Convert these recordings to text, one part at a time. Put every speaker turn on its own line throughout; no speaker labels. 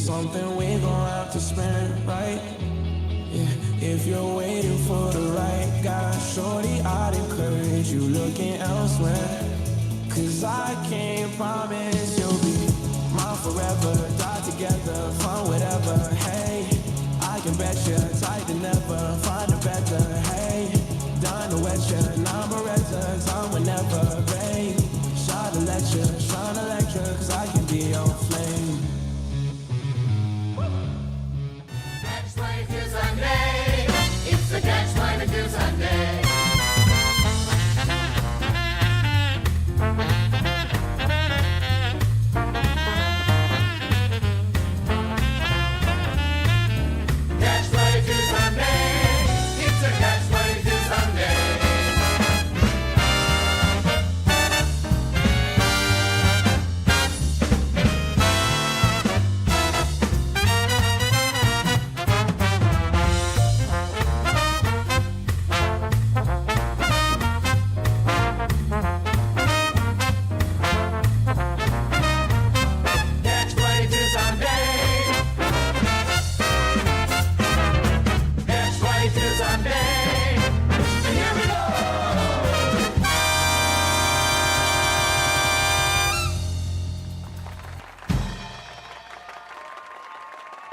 something we gon' have to spend, right? Yeah, if you're waiting for the right guy, shorty, I'd encourage you looking elsewhere. Cause I can't promise you'll be mine forever, die together, find whatever, hey. I can bet you tight to never find a better, hey. Done to wet you, non-beretta, time whenever, babe. Shine electra, cause I can be your flame.
CATCH22 Sunday, it's the CATCH22 Sunday. CATCH22 Sunday, it's a CATCH22 Sunday.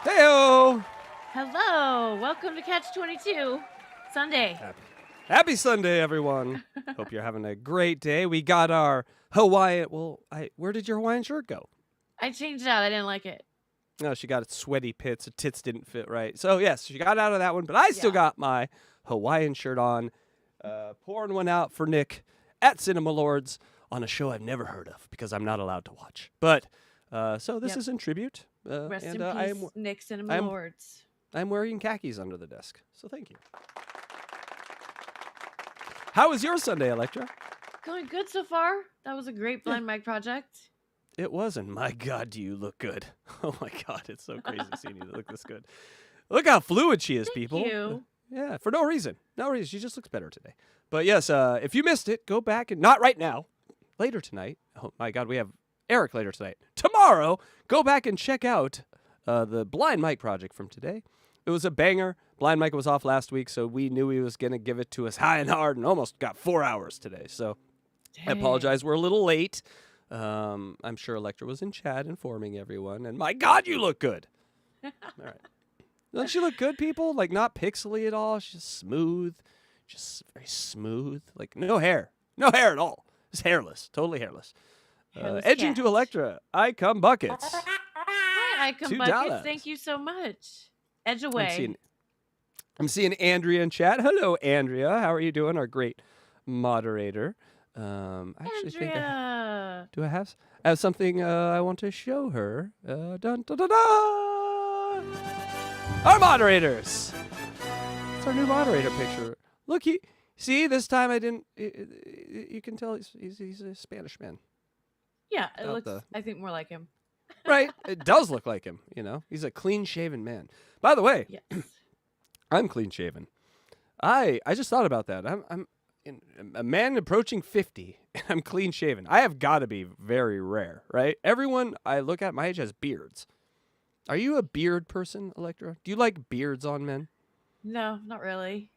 Heyo!
Hello, welcome to CATCH22 Sunday.
Happy Sunday, everyone. Hope you're having a great day. We got our Hawaiian. Well, where did your Hawaiian shirt go?
I changed it out. I didn't like it.
No, she got sweaty pits. Her tits didn't fit right. So, yes, she got out of that one. But I still got my Hawaiian shirt on. Pouring one out for Nick at Cinema Lords on a show I've never heard of because I'm not allowed to watch. But, so this is in tribute.
Rest in peace, Nick Cinema Lords.
I'm wearing khakis under the desk. So, thank you. How was your Sunday, Electra?
Going good so far. That was a great blind mic project.
It was, and my God, do you look good. Oh, my God, it's so crazy seeing you look this good. Look how fluid she is, people.
Thank you.
Yeah, for no reason. No reason. She just looks better today. But, yes, if you missed it, go back and not right now. Later tonight. Oh, my God, we have Eric later tonight. Tomorrow, go back and check out the Blind Mike project from today. It was a banger. Blind Mike was off last week, so we knew he was going to give it to us high and hard and almost got 4 hours today. So I apologize. We're a little late. I'm sure Electra was in chat informing everyone. And my God, you look good. All right. Doesn't she look good, people? Like, not pixely at all. She's just smooth. Just very smooth. Like, no hair. No hair at all. Just hairless. Totally hairless. Edging to Electra. I come buckets.
Hi, I come
$2.
buckets. Thank you so much. Edge away.
I'm seeing Andrea in chat. Hello, Andrea. How are you doing? Our great moderator. I actually think I have something I want to show her. Dun, dun, dun, dun. Our moderators. It's our new moderator picture. Look, see, this time I didn't. You can tell he's a Spanish man.
Yeah, it looks, I think, more like him.
Right. It does look like him, you know. He's a clean-shaven man. By the way,
yes.
I'm clean-shaven. I just thought about that. I'm a man approaching 50, and I'm clean-shaven. I have got to be very rare, right? Everyone I look at my age has beards. Are you a beard person, Electra? Do you like beards on men?
No, not really.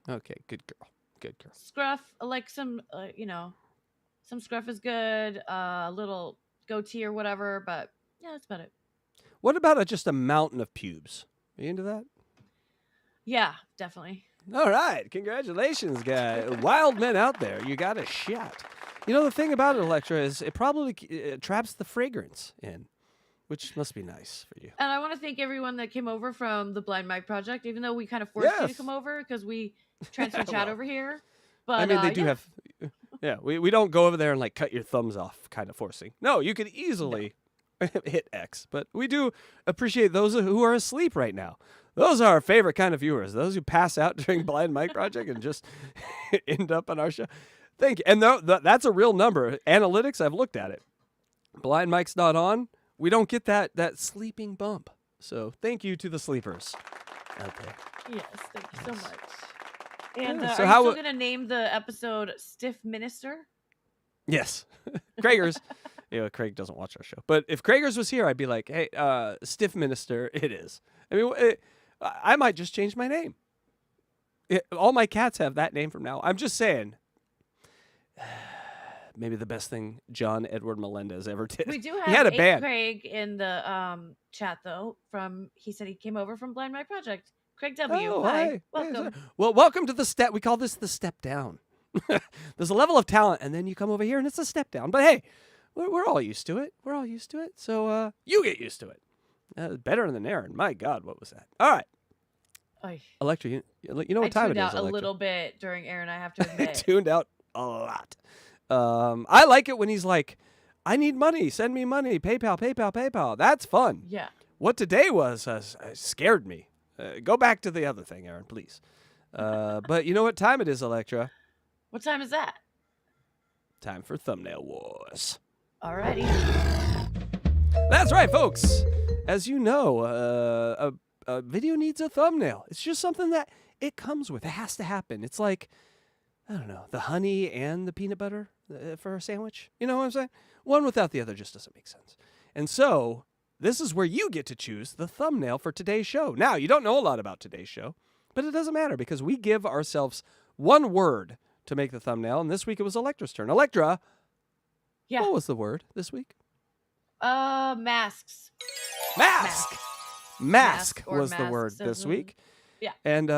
Okay, good girl. Good girl.
Scruff, I like some, some scruff is good. A little goatee or whatever, but yeah, that's about it.
What about just a mountain of pubes? Are you into that?
Yeah, definitely.
All right. Congratulations, guy. Wild men out there. You got a shot. You know, the thing about it, Electra, is it probably traps the fragrance in, which must be nice for you.
And I want to thank everyone that came over from the Blind Mike Project, even though we kind of forced you to come over because we transfer chat over here. But
I mean, they do have... Yeah, we don't go over there and, like, cut your thumbs off kind of forcing. No, you could easily hit X. But we do appreciate those who are asleep right now. Those are our favorite kind of viewers. Those who pass out during Blind Mike Project and just end up on our show. Thank you. And that's a real number. Analytics, I've looked at it. Blind Mike's not on. We don't get that sleeping bump. So thank you to the sleepers out there.
Yes, thank you so much. And
Yeah,
are
so
you
how
still going to name the episode Stiff Minister?
Yes. Gregors. Craig doesn't watch our show. But if Krager's was here, I'd be like, hey, Stiff Minister, it is. I mean, I might just change my name. All my cats have that name from now. I'm just saying. Maybe the best thing John Edward Melendez ever did.
We do have
he had a band.
Craig in the chat though. He said he came over from Blind My Project. Craig W.
Oh,
hi.
Hey,
Welcome.
well, welcome to the step. We call this the step down. There's a level of talent, and then you come over here, and it's a step down. But hey, we're all used to it. We're all used to it. So you get used to it. Better than Aaron. My God, what was that? All right.
Oy.
Electra, you know what time it is,
I tuned out
Electra.
a little bit during Aaron, I have to admit.
Tuned out a lot. I like it when he's like, I need money. Send me money. PayPal, PayPal, PayPal. That's fun.
Yeah.
What today was scared me. Go back to the other thing, Aaron, please. But you know what time it is, Electra?
What time is that?
Time for Thumbnail Wars.
Alrighty.
That's right, folks. As you know, a video needs a thumbnail. It's just something that it comes with. It has to happen. It's like, I don't know, the honey and the peanut butter for a sandwich. You know what I'm saying? One without the other just doesn't make sense. And so this is where you get to choose the thumbnail for today's show. Now, you don't know a lot about today's show, but it doesn't matter because we give ourselves one word to make the thumbnail. And this week it was Electra's turn. Electra, what was the word this week?
Masks.
Mask was the
masks,
word this week.
Yeah.
And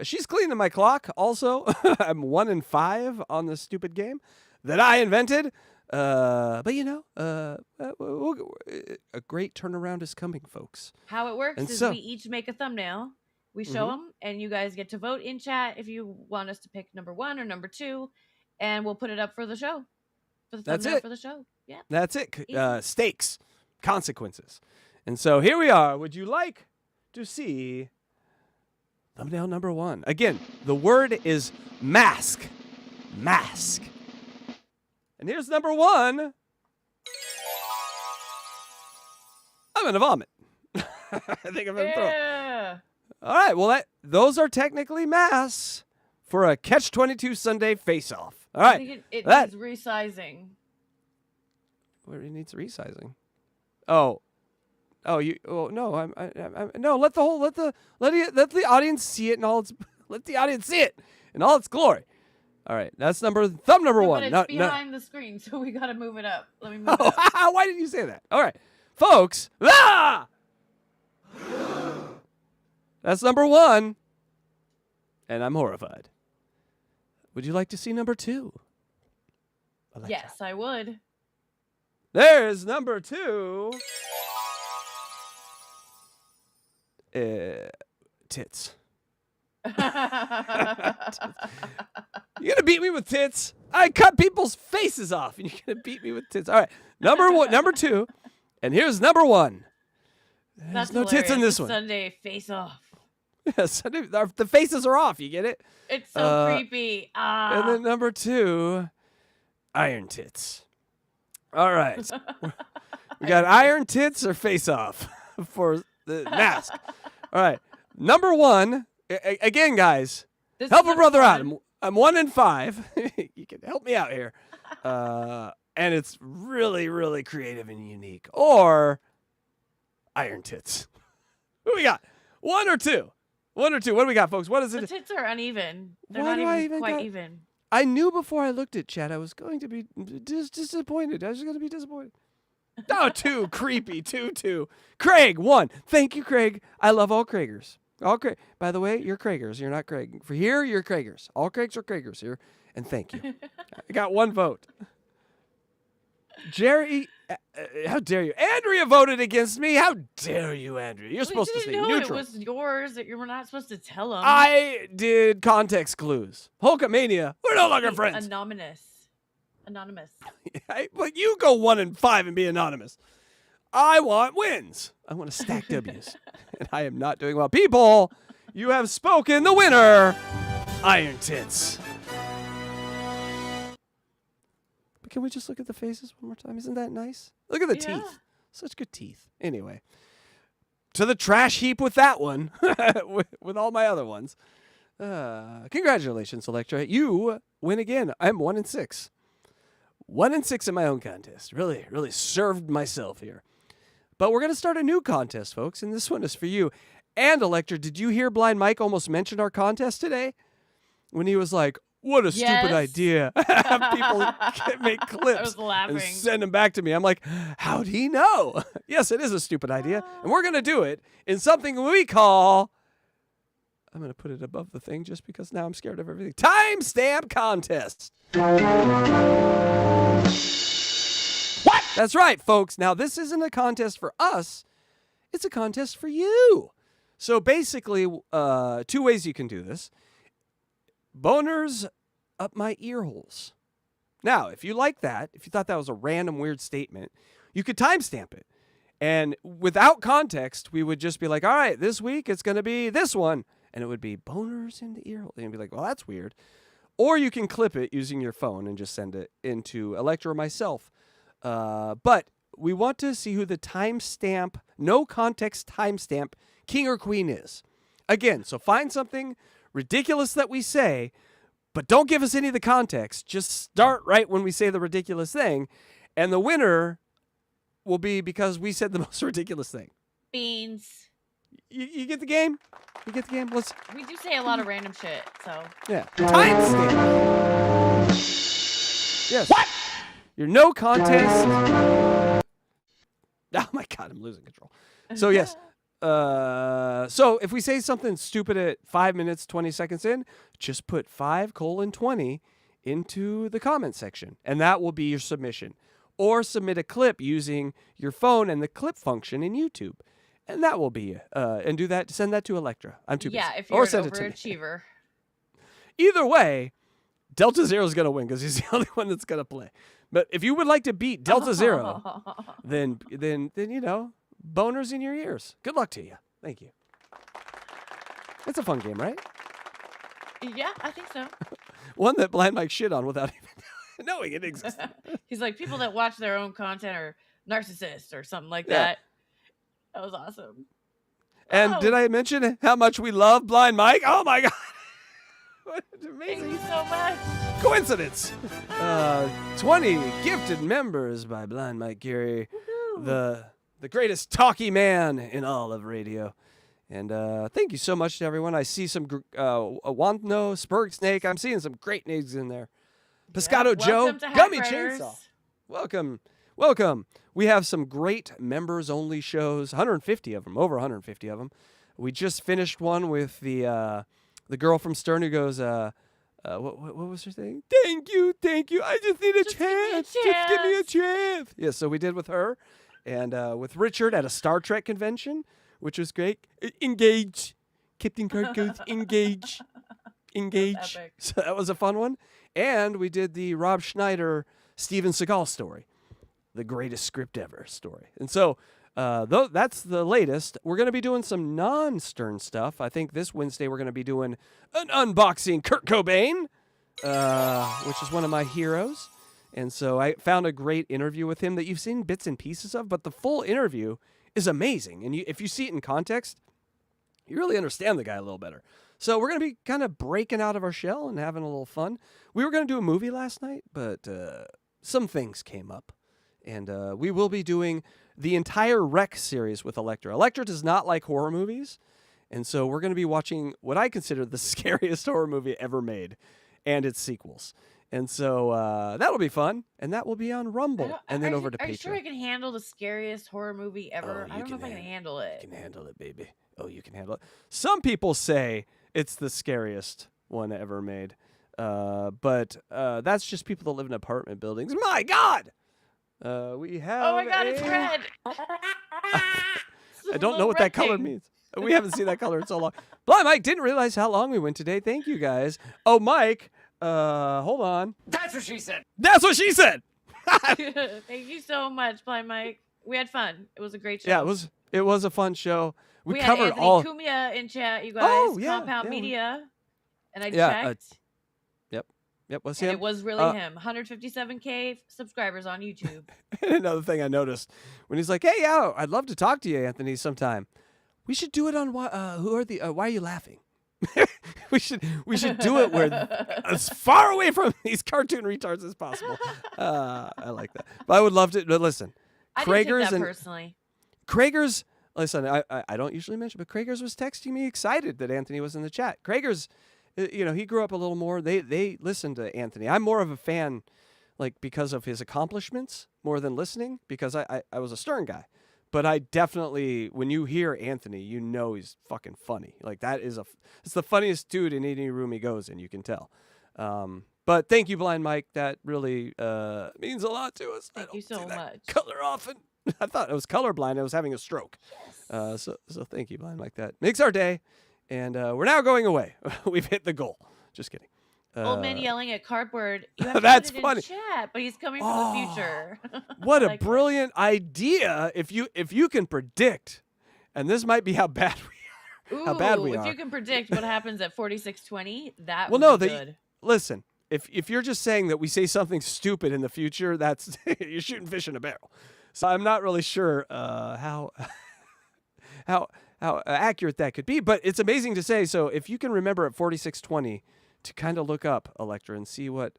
she's cleaning my clock also. I'm 1-5 on this stupid game that I invented. But you know, a great turnaround is coming, folks.
How it works
And
is
so-
we each make a thumbnail. We show them, and you guys get to vote in chat if you want us to pick number 1 or number 2, and we'll put it up for the show. For the
That's
thumbnail
it.
for the show. Yeah.
That's it.
Easy.
Stakes, consequences. And so here we are. Would you like to see thumbnail number 1? Again, the word is mask. Mask. And here's number 1. I'm going to vomit. I think I'm going to throw up.
Yeah.
All right. Well, those are technically masks for a CATCH22 Sunday face-off. All
I
right.
think it
That-
needs resizing.
Where it needs resizing. Oh, you. Oh no, I'm no. Let the audience see it in all its. Let the audience see it in all its glory. All right, that's thumb number
Yeah,
1.
but it's behind the screen, so we gotta move it up. Let me move it up.
Oh, why didn't you say that? All right, folks. Ah! That's number 1, and I'm horrified. Would you like to see number 2? Electra?
Yes, I would.
There's number 2. Tits. You gonna beat me with tits? I cut people's faces off, and you're gonna beat me with tits. All right, number 2, and here's number 1. There's
That's
no tits in
hilarious.
this one.
Sunday face off.
Yes, the faces are off. You get it?
It's so creepy.
And then number 2, iron tits. All right, we got iron tits or face off for the mask. All right, number 1. Again, guys,
This
help
is
a brother out.
fun.
I'm 1-5. You can help me out here. And it's really, really creative and unique. Or iron tits. Who we got? 1 or 2? 1 or 2. What do we got, folks? What is
The
it?
tits are uneven. They're
Why
not
do I
even
even
quite
got-
even.
I knew before I looked at chat I was going to be disappointed. I was going to be disappointed. Oh, 2. Creepy. 2. Craig, 1. Thank you, Craig. I love all Kraigers. All Craig. By the way, you're Kraigers. You're not Craig. For here, you're Kraigers. All Craigs are Kraigers here. And thank you. I got 1 vote. Jerry, how dare you? Andrea voted against me. How dare you, Andrea? You're supposed to
We
stay
didn't know
neutral.
it was yours. That you were not supposed to tell them.
I did context clues. Hulkamania. We're no longer friends.
Anonymous.
But you go 1-5 and be anonymous. I want wins. I want to stack W's. And I am not doing well. People, you have spoken. The winner, Iron Tits. But can we just look at the faces one more time? Isn't that nice? Look at the
Yeah.
teeth. Such good teeth. Anyway, to the trash heap with that one, with all my other ones. Congratulations, Electra. You win again. I'm 1-6. 1 and 6 in my own contest. Really, really served myself here. But we're going to start a new contest, folks, and this one is for you. And, Electra, did you hear Blind Mike almost mention our contest today? When he was like, what a stupid idea. People make clips
I was laughing.
and send them back to me. I'm like, how'd he know? Yes, it is a stupid idea. And we're going to do it in something we call... I'm going to put it above the thing just because now I'm scared of everything. Timestamp contest. What? That's right, folks. Now, this isn't a contest for us. It's a contest for you. So basically, 2 ways you can do this. Boners up my ear holes. Now, if you like that, if you thought that was a random weird statement, you could timestamp it. And without context, we would just be like, all right, this week it's going to be this one. And it would be boners in the ear hole. And you'd be like, well, that's weird. Or you can clip it using your phone and just send it into Electra or myself. But we want to see who the timestamp, no context timestamp, king or queen is. Again, so find something ridiculous that we say, but don't give us any of the context. Just start right when we say the ridiculous thing. And the winner will be because we said the most ridiculous thing.
Beans.
You get the game? You get the game?
We do say a lot of random shit, so.
Yeah. Timestamp. Yes. What? Your no contest. Oh my God, I'm losing control. So yes. So if we say something stupid at 5 minutes, 20 seconds in, just put 5:20 into the comment section, and that will be your submission. Or submit a clip using your phone and the clip function in YouTube. And that will be, and do that, send that to Electra. I'm too busy.
Yeah, if you're an overachiever.
Either way, Delta Zero is going to win because he's the only one that's going to play. But if you would like to beat Delta Zero, then you know, boners in your ears. Good luck to you. Thank you. It's a fun game, right?
Yeah, I think so.
One that Blind Mike shit on without even knowing it existed.
He's like, people that watch their own content are narcissists or something like that. That was awesome.
And did I mention how much we love Blind Mike? Oh my God. What amazing.
Thank you so much.
Coincidence. 20 gifted members by Blind Mike Geary, the greatest talkie man in all of radio. And thank you so much to everyone. I see some Wantno, Spurg Snake. I'm seeing some great names in there. Pescado Joe, Gummy Chainsaw. Welcome. Welcome. We have some great members-only shows, 150 of them, over 150 of them. We just finished one with the girl from Stern who goes, what was her thing? Thank you. I just need a chance. Just give me a chance. Yeah, so we did with her and with Richard at a Star Trek convention, which was great. Engage. Captain Kirk goes, engage. Engage. So that was a fun one. And we did the Rob Schneider, Steven Seagal story. The greatest script ever story. And so that's the latest. We're going to be doing some non-Stern stuff. I think this Wednesday we're going to be doing an unboxing Kurt Cobain, which is one of my heroes. And so I found a great interview with him that you've seen bits and pieces of, but the full interview is amazing. And if you see it in context, you really understand the guy a little better. So we're going to be kind of breaking out of our shell and having a little fun. We were going to do a movie last night, but some things came up. And we will be doing the entire Rec series with Electra. Electra does not like horror movies. And so we're going to be watching what I consider the scariest horror movie ever made and its sequels. And so that'll be fun. And that will be on Rumble and then over to Patreon.
Are you sure I can handle the scariest horror movie ever? I don't know if I can handle it.
You can handle it, baby. Oh, you can handle it. Some people say it's the scariest one ever made. But that's just people that live in apartment buildings. My God! We have.
Oh my God, it's red.
I don't know what that color means. We haven't seen that color in so long. Blind Mike didn't realize how long we went today. Thank you guys. Oh, Mike, hold on.
That's what she said.
That's what she said.
Thank you so much, Blind Mike. We had fun. It was a great show.
Yeah, it was a fun show. We
had
covered
Anthony
all.
Cumia in chat, you guys.
Oh, yeah,
Compound
yeah.
Media. And I
Yeah,
checked.
Yep, what's
And
him?
it was really him. 157K subscribers on YouTube.
Another thing I noticed when he's like, "Hey, I'd love to talk to you, Anthony, sometime. We should do it on why are you laughing?" we should do it where as far away from these cartoon retards as possible. I like that. But I would love to. But listen,
I didn't take
Krager's
that
and
personally.
Krager's. Listen, I don't usually mention, but Krager's was texting me excited that Anthony was in the chat. Krager's, he grew up a little more. They listened to Anthony. I'm more of a fan, like because of his accomplishments more than listening, because I was a Stern guy. But I definitely, when you hear Anthony, you know he's fucking funny. Like it's the funniest dude in any room he goes in. You can tell. But thank you, Blind Mike. That really means a lot to us.
Thank you so much.
Color often. I thought I was colorblind. I was having a stroke. Yes. So thank you, Blind Mike. That makes our day. And we're now going away. We've hit the goal. Just kidding.
Old man yelling at cardboard. You have to
that's
put it
funny.
in chat, but he's coming from the future.
What a brilliant idea! If you can predict, and this might be how bad we are.
Ooh,
how bad we are.
If you can predict what happens at 4620, that
well,
would
no,
be good.
Listen. If you're just saying that we say something stupid in the future, that's you're shooting fish in a barrel. So I'm not really sure how accurate that could be, but it's amazing to say. So if you can remember at 4620 to kind of look up Electra and see what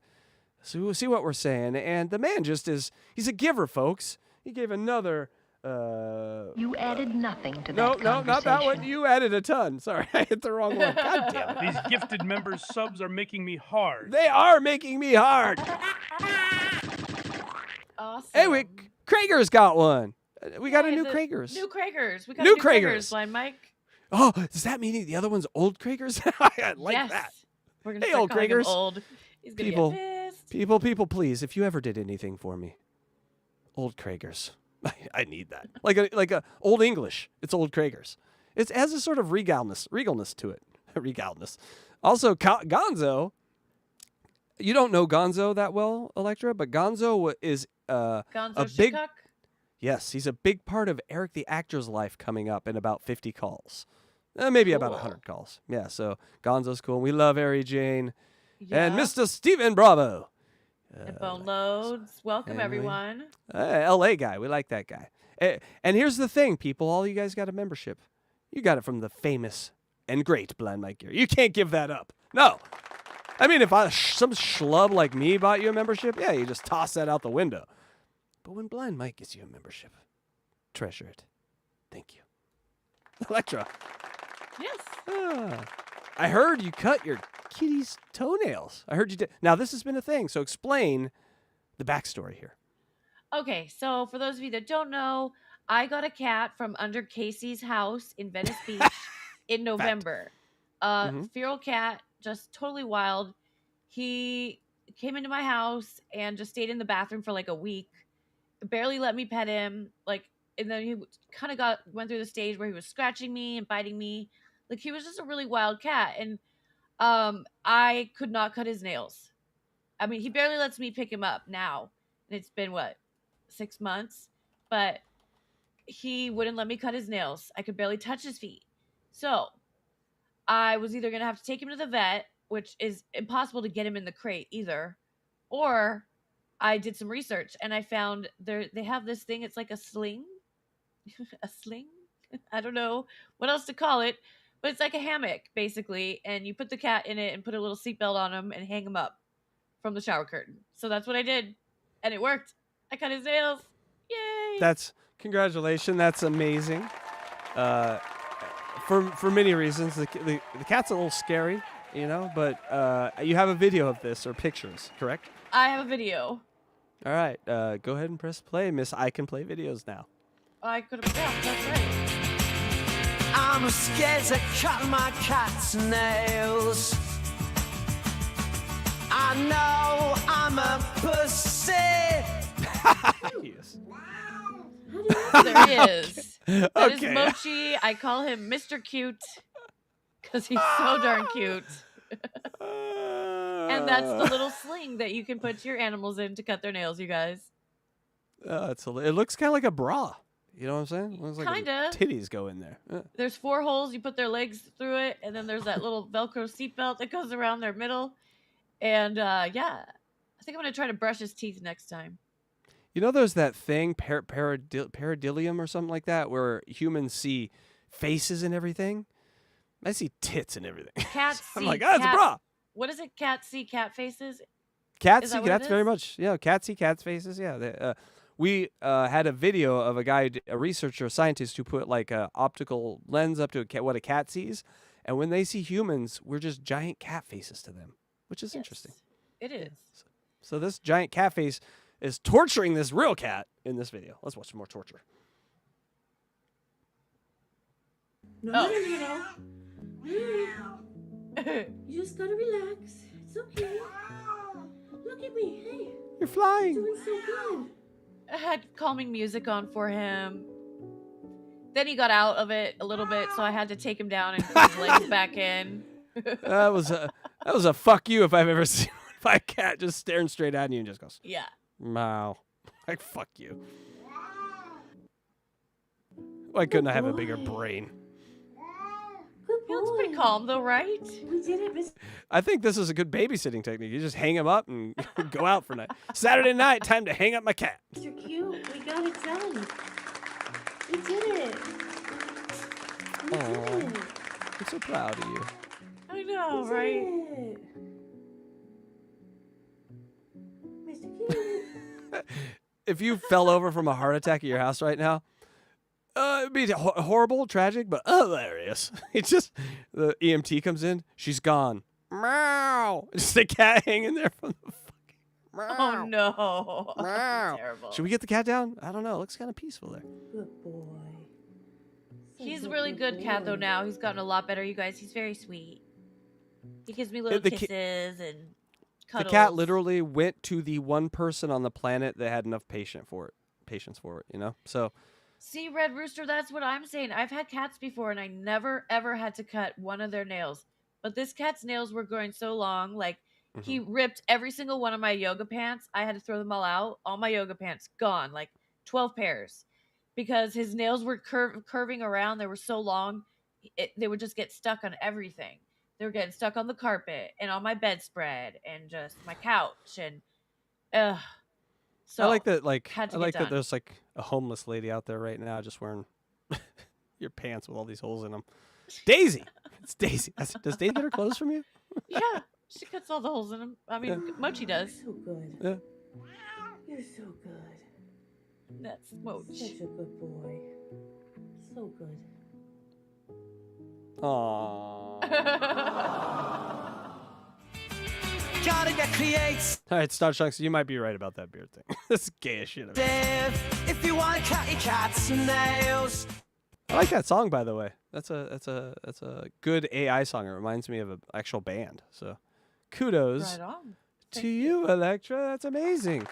we're saying, and the man he's a giver, folks. He gave another.
You added nothing to that
No,
conversation.
not that one. You added a ton. Sorry, I hit the wrong one. God damn it.
These gifted members' subs are making me hard.
They are making me hard.
Awesome.
Hey, Krager's got one. We got a new Krager's.
New Krager's. We got
New
new
Krager's.
Blind Mike.
Oh, does that mean the other one's old Krager's? I like
yes.
that.
We're gonna
Hey,
start
old
calling him
Krager's.
old. He's gonna
People.
get pissed.
People, please, if you ever did anything for me, old Krager's. I need that. Like a old English. It's old Krager's. It has a sort of regalness to it. Regalness. Also, Gonzo. You don't know Gonzo that well, Electra, but Gonzo is
Gonzo
a big.
Shikuk?
Yes, he's a big part of Eric the actor's life coming up in about 50 calls. Maybe about 100 calls. Yeah, so Gonzo's cool. We love Ari Jane.
Yeah.
And Mr. Steven Bravo.
And Bone Loads. Welcome, everyone.
LA guy. We like that guy. And here's the thing, people. All you guys got a membership. You got it from the famous and great Blind Mike Gear. You can't give that up. No. I mean, if some schlub like me bought you a membership, yeah, you just toss that out the window. But when Blind Mike gives you a membership, treasure it. Thank you. Electra.
Yes.
I heard you cut your kitty's toenails. I heard you did. Now, this has been a thing, so explain the backstory here.
Okay, so for those of you that don't know, I got a cat from under Casey's house in Venice Beach in November. Feral cat, just totally wild. He came into my house and just stayed in the bathroom for like a week. Barely let me pet him. And then he kind of went through the stage where he was scratching me and biting me. Like, he was just a really wild cat. And I could not cut his nails. I mean, he barely lets me pick him up now. And it's been, 6 months? But he wouldn't let me cut his nails. I could barely touch his feet. So I was either going to have to take him to the vet, which is impossible to get him in the crate either, or I did some research and I found they have this thing. It's like a sling. A sling? I don't know what else to call it, but it's like a hammock, basically, and you put the cat in it and put a little seatbelt on him and hang him up from the shower curtain. So that's what I did, and it worked. I cut his nails. Yay!
Congratulations. That's amazing. For many reasons, the cat's a little scary, but you have a video of this or pictures, correct?
I have a video.
All right, go ahead and press play, Miss. I can play videos now.
I could have. Yeah, that's right.
I'm scared to cut my cat's nails. I know I'm a pussy.
Yes.
There he is. That is
Okay.
Mochi. I call him Mr. Cute because he's so darn cute. And that's the little sling that you can put your animals in to cut their nails, you guys.
It looks kind of like a bra. You know what I'm saying? It looks like
Kinda.
titties go in there.
There's 4 holes. You put their legs through it, and then there's that little Velcro seatbelt that goes around their middle. And yeah, I think I'm gonna try to brush his teeth next time.
You know, there's that thing, paradilium or something like that, where humans see faces and everything. I see tits and everything.
Cat
I'm
see
like, oh, it's a
cat-
bra.
What is it? Cat see cat faces?
Cat
Is
see
that what it
cats very
is?
much. Yeah, cat see cats faces. Yeah. We had a video of a guy, a researcher, a scientist, who put like a optical lens up to a cat, what a cat sees, and when they see humans, we're just giant cat faces to them, which is interesting.
It is.
So this giant cat face is torturing this real cat in this video. Let's watch some more torture.
No. You just gotta relax. It's okay. Look at me. Hey,
You're flying.
doing so good.
I had calming music on for him. Then he got out of it a little bit, so I had to take him down and put his legs back in.
That was a fuck you if I've ever seen my cat just staring straight at you and just goes,
Yeah.
meow. Like, fuck you. Why couldn't I have a bigger brain?
Good
He looks pretty
boy.
calm though, right?
We did it, Miss.
I think this is a good babysitting technique. You just hang him up and go out for night. Saturday night, time to hang up my cat.
You're cute. We got it done. We did it. We
Aw.
did it.
I'm so proud of you.
I know,
We
right?
did it. Mr. Cute.
If you fell over from a heart attack at your house right now, it'd be horrible, tragic, but hilarious. It's just the EMT comes in, she's gone. Meow. Just a cat hanging there from the fucking. Meow.
Oh no.
Meow.
Terrible.
Should we get the cat down? I don't know. It looks kind of peaceful there.
Good boy.
He's
Such
a
a
really good cat though
boy.
now. He's gotten a lot better, you guys. He's very sweet. He gives me little
the ki-
kisses and cuddles.
The cat literally went to the one person on the planet that had enough patience for it, you know? So,
See, Red Rooster, that's what I'm saying. I've had cats before and I never ever had to cut one of their nails. But this cat's nails were growing so long, like he ripped every single one of my yoga pants. I had to throw them all out. All my yoga pants gone, like 12 pairs. Because his nails were curving around. They were so long, they would just get stuck on everything. They were getting stuck on the carpet and on my bedspread and just my couch and so
I like that. Like,
had to
I
get
like that.
done.
There's like a homeless lady out there right now, just wearing your pants with all these holes in them. Daisy, it's Daisy. Does Daisy get her clothes from you?
Yeah, she cuts all the holes in them. I mean, Mochi does.
So good.
Yeah.
You're so good.
That's Mochi.
Such a good boy. So good.
Aww.
Gotta get creative
All right, Star Chunks, you might be right about that beard thing. This is gay as shit.
if you want catty cats and nails.
I like that song, by the way. That's a good AI song. It reminds me of an actual band. So, kudos
Right on.
to you, Electra. That's amazing.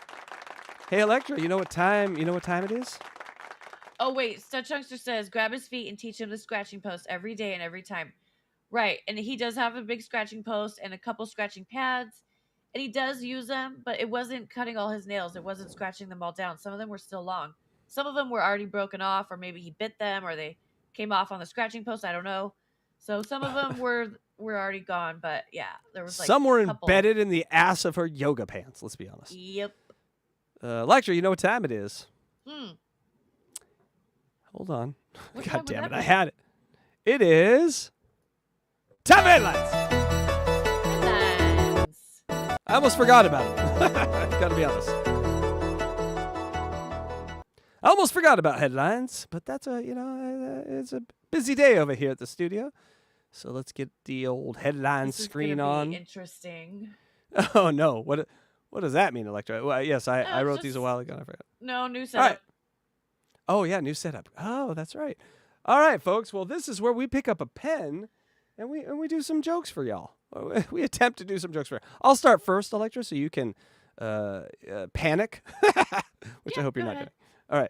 Hey, Electra, you know what time it is?
Oh wait, Stud Chunkster says grab his feet and teach him the scratching post every day and every time. Right, and he does have a big scratching post and a couple scratching pads, and he does use them, but it wasn't cutting all his nails. It wasn't scratching them all down. Some of them were still long. Some of them were already broken off, or maybe he bit them, or they came off on the scratching post. I don't know. So some of them were already gone, but yeah, there was like
Some were
a couple.
embedded in the ass of her yoga pants. Let's be honest.
Yep.
Electra, you know what time it is?
Hmm.
Hold on.
What
God
time would
damn
that
it, I
be?
had it. It is time for headlines.
Headlines.
I almost forgot about it. Gotta be honest. I almost forgot about headlines, but that's it's a busy day over here at the studio. So let's get the old headline
This is
screen
gonna
on.
be interesting.
Oh no, what does that mean, Electra? Well, yes, I
it's
wrote these a
just-
while ago. I forgot.
No, new
All
setup.
right. Oh yeah, new setup. Oh, that's right. All right, folks. Well, this is where we pick up a pen and we do some jokes for y'all. We attempt to do some jokes for you. I'll start first, Electra, so you can panic, which I
Yeah,
hope you're
go
not
ahead.
doing.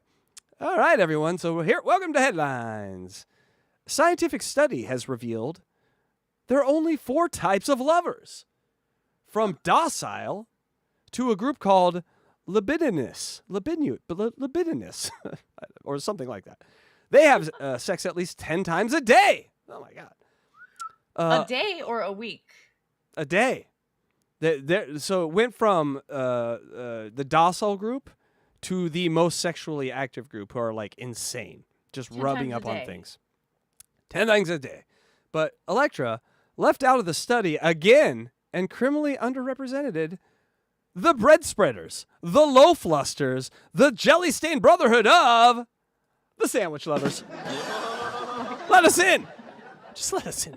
All right, everyone. So we're here. Welcome to Headlines. A scientific study has revealed there are only 4 types of lovers, from docile to a group called libidinous, or something like that. They have sex at least 10 times a day. Oh my God.
A day or a week?
A day. So it went from the docile group to the most sexually active group, who are like insane, just
10
rubbing
times
up
a
on
day.
things. 10 times a day. But Electra left out of the study again and criminally underrepresented the bread spreaders, the loaf lusters, the jelly-stained brotherhood of the sandwich lovers. Let us in. Just let us in.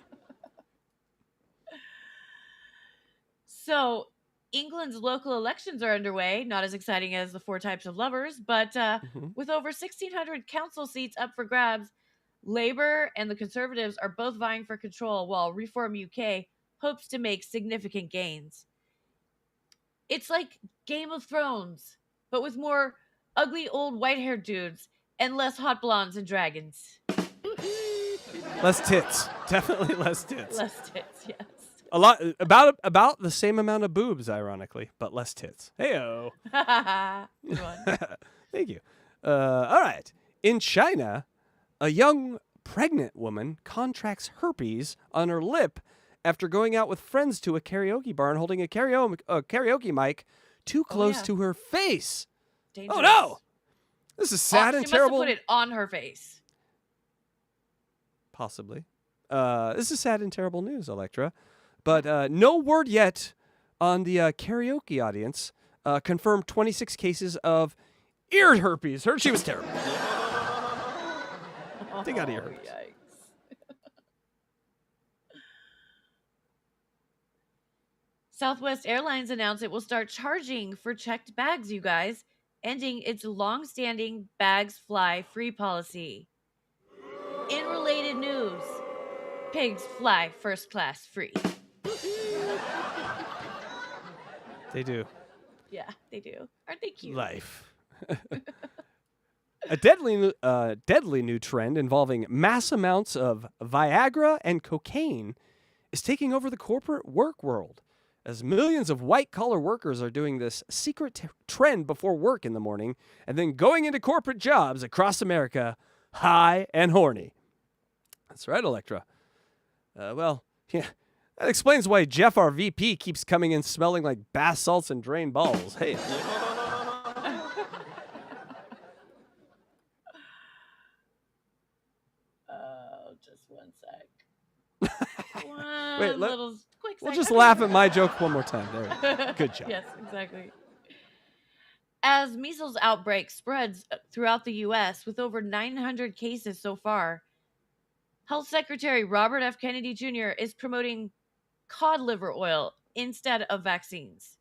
So, England's local elections are underway. Not as exciting as the 4 types of lovers, but with over 1,600 council seats up for grabs, Labour and the Conservatives are both vying for control, while Reform UK hopes to make significant gains. It's like Game of Thrones, but with more ugly old white-haired dudes and less hot blondes and dragons.
Less tits. Definitely less tits.
Less tits, yes.
A lot about the same amount of boobs, ironically, but less tits. Heyo.
Good one.
Thank you. All right. In China, a young pregnant woman contracts herpes on her lip after going out with friends to a karaoke bar and holding a karaoke mic too close to her face.
Dangerous.
Oh no! This is sad and terrible.
She must have put it on her face.
Possibly. This is sad and terrible news, Electra. But no word yet on the karaoke audience. Confirmed 26 cases of ear herpes. Heard she was terrible. They got ear herpes.
Yikes. Southwest Airlines announced it will start charging for checked bags, you guys, ending its long-standing bags fly free policy. In related news, pigs fly first class free.
They do.
Yeah, they do. Aren't they cute?
Life. A deadly new trend involving mass amounts of Viagra and cocaine is taking over the corporate work world, as millions of white-collar workers are doing this secret trend before work in the morning and then going into corporate jobs across America high and horny. That's right, Electra. Well, yeah, that explains why Jeff, our VP, keeps coming in smelling like bath salts and drained balls. Hey.
Just one sec.
Wait,
Quick
we'll
sec.
just
Okay.
laugh at my joke one more time. There we go. Good job.
Yes, exactly. As measles outbreak spreads throughout the U.S. with over 900 cases so far, Health Secretary Robert F. Kennedy Jr. is promoting cod liver oil instead of vaccines.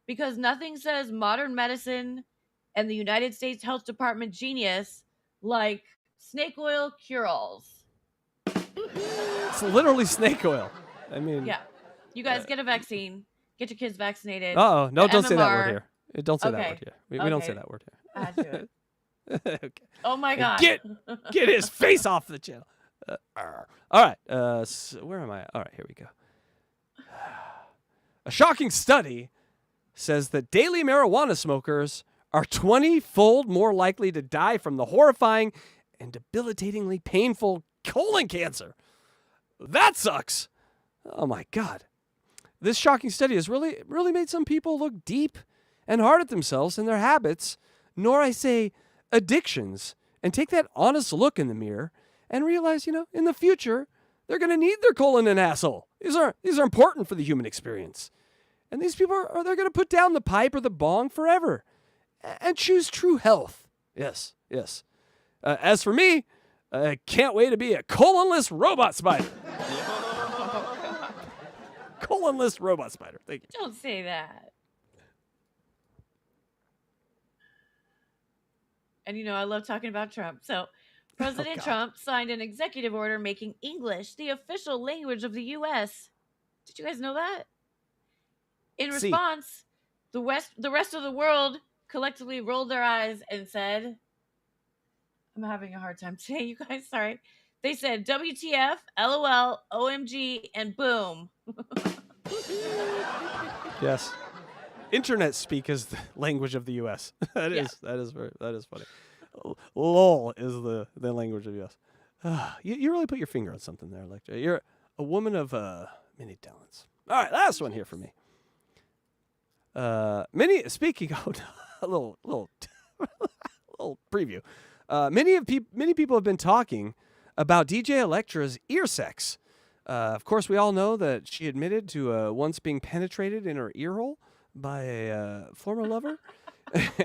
Because nothing says modern medicine and the United States Health Department genius like snake oil cure-alls.
It's literally snake oil. I mean,
Yeah. You guys get a vaccine. Get your kids vaccinated.
Oh no!
The
Don't say that
MMR.
word here. Don't say that
Okay.
word here. We don't say
Okay.
that word here.
I had to do it.
Okay.
Oh my god.
Get his face off the channel. All right. So where am I? All right, here we go. A shocking study says that daily marijuana smokers are 20-fold more likely to die from the horrifying and debilitatingly painful colon cancer. That sucks. Oh my God. This shocking study has really made some people look deep and hard at themselves and their habits, nor I say addictions, and take that honest look in the mirror and realize, in the future, they're going to need their colon and asshole. These are important for the human experience. And these people they're going to put down the pipe or the bong forever and choose true health. Yes. As for me, I can't wait to be a colonless robot spider. Colonless robot spider. Thank you.
Don't say that. And I love talking about Trump. So, President
God.
Trump signed an executive order making English the official language of the U.S. Did you guys know that? In
See.
response, the rest of the world collectively rolled their eyes and said, I'm having a hard time today, you guys. Sorry. They said, WTF, LOL, OMG, and boom.
Yes. Internet speak is the language of the U.S. That is funny. LOL is the language of the U.S. You really put your finger on something there, Electra. You're a woman of many talents. All right, last one here for me. Speaking of a little preview. Many people have been talking about DJ Electra's ear sex. Of course, we all know that she admitted to once being penetrated in her ear hole by a former lover.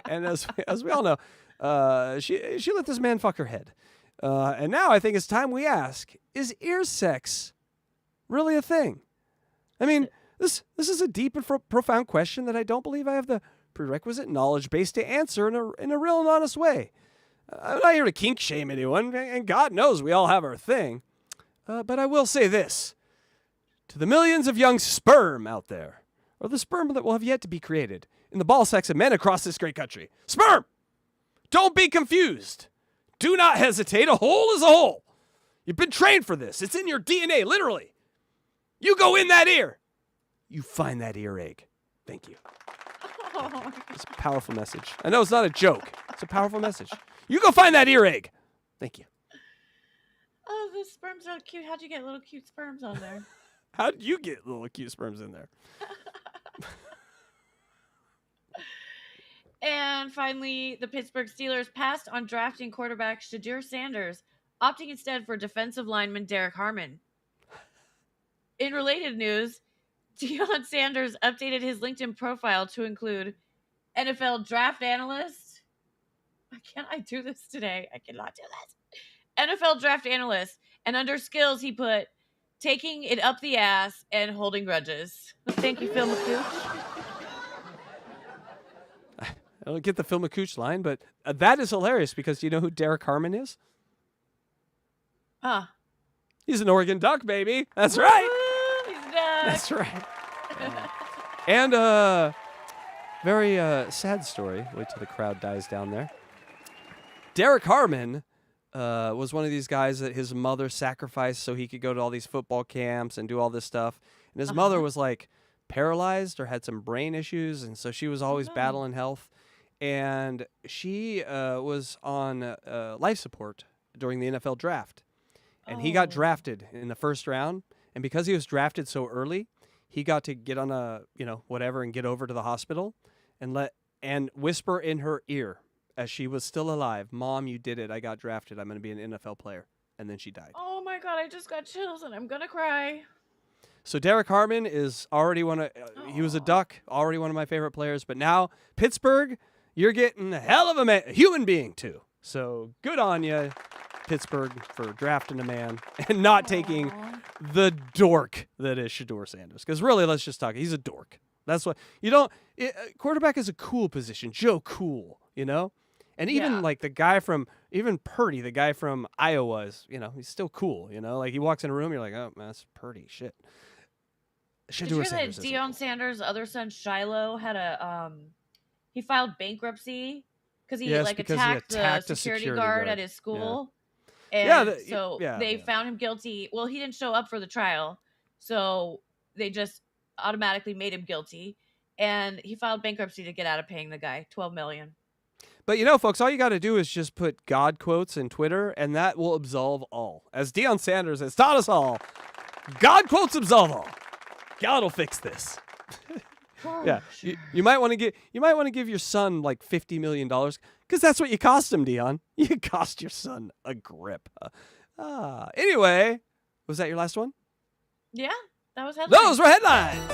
And as we all know, she let this man fuck her head. And now I think it's time we ask, is ear sex really a thing? I mean, this is a deep and profound question that I don't believe I have the prerequisite knowledge base to answer in a real and honest way. I'm not here to kink shame anyone, and God knows we all have our thing. But I will say this. To the millions of young sperm out there, or the sperm that will have yet to be created in the ball sacks of men across this great country. Sperm! Don't be confused. Do not hesitate. A hole is a hole. You've been trained for this. It's in your DNA, literally. You go in that ear. You find that ear egg. Thank you. It's a powerful message. I know it's not a joke. It's a powerful message. You go find that ear egg. Thank you.
Oh, the sperms are cute. How'd you get little cute sperms on there?
How did you get little cute sperms in there?
And finally, the Pittsburgh Steelers passed on drafting quarterback Shadir Sanders, opting instead for defensive lineman Derek Harmon. In related news, Deion Sanders updated his LinkedIn profile to include NFL draft analyst. Why can't I do this today? I cannot do this. NFL draft analyst. And under skills, he put taking it up the ass and holding grudges. Thank you, Phil McCooch.
I don't get the Phil McCooch line, but that is hilarious because do you know who Derek Harmon is?
Huh.
He's an Oregon Duck, baby. That's right.
Woo, he's a duck.
That's right. And very sad story. Wait till the crowd dies down there. Derek Harmon was one of these guys that his mother sacrificed so he could go to all these football camps and do all this stuff. And his mother was like paralyzed or had some brain issues, and so she was always battling health. And she was on life support during the NFL draft. And he got drafted in the first round. And because he was drafted so early, he got to get on a, whatever and get over to the hospital and whisper in her ear as she was still alive, "Mom, you did it. I got drafted. I'm going to be an NFL player." And then she died.
Oh my God, I just got chills and I'm going to cry.
So Derek Harmon is already he was a Duck, already one of my favorite players. But now, Pittsburgh, you're getting a hell of a human being, too. So good on you, Pittsburgh, for drafting a man and not taking the dork that is Shadir Sanders. Because really, let's just talk. He's a dork. That's what quarterback is a cool position. Joe Cool, And even like the guy even Purdy, the guy from Iowa is, he's still cool, Like he walks in a room, you're like, oh, man, that's Purdy. Shit.
Did you hear that Deion Sanders' other son, Shiloh, had he filed bankruptcy because he attacked the security guard at his school?
Yeah.
And they found him guilty. Well, he didn't show up for the trial, so they just automatically made him guilty. And he filed bankruptcy to get out of paying the guy $12 million.
But folks, all you got to do is just put God quotes in Twitter, and that will absolve all. As Deion Sanders has taught us all, God quotes absolve all. God will fix this. Yeah, you might want to give your son like $50 million because that's what you cost him, Deion. You cost your son a grip. Anyway, was that your last one?
Yeah, that was headlines.
Those were headlines.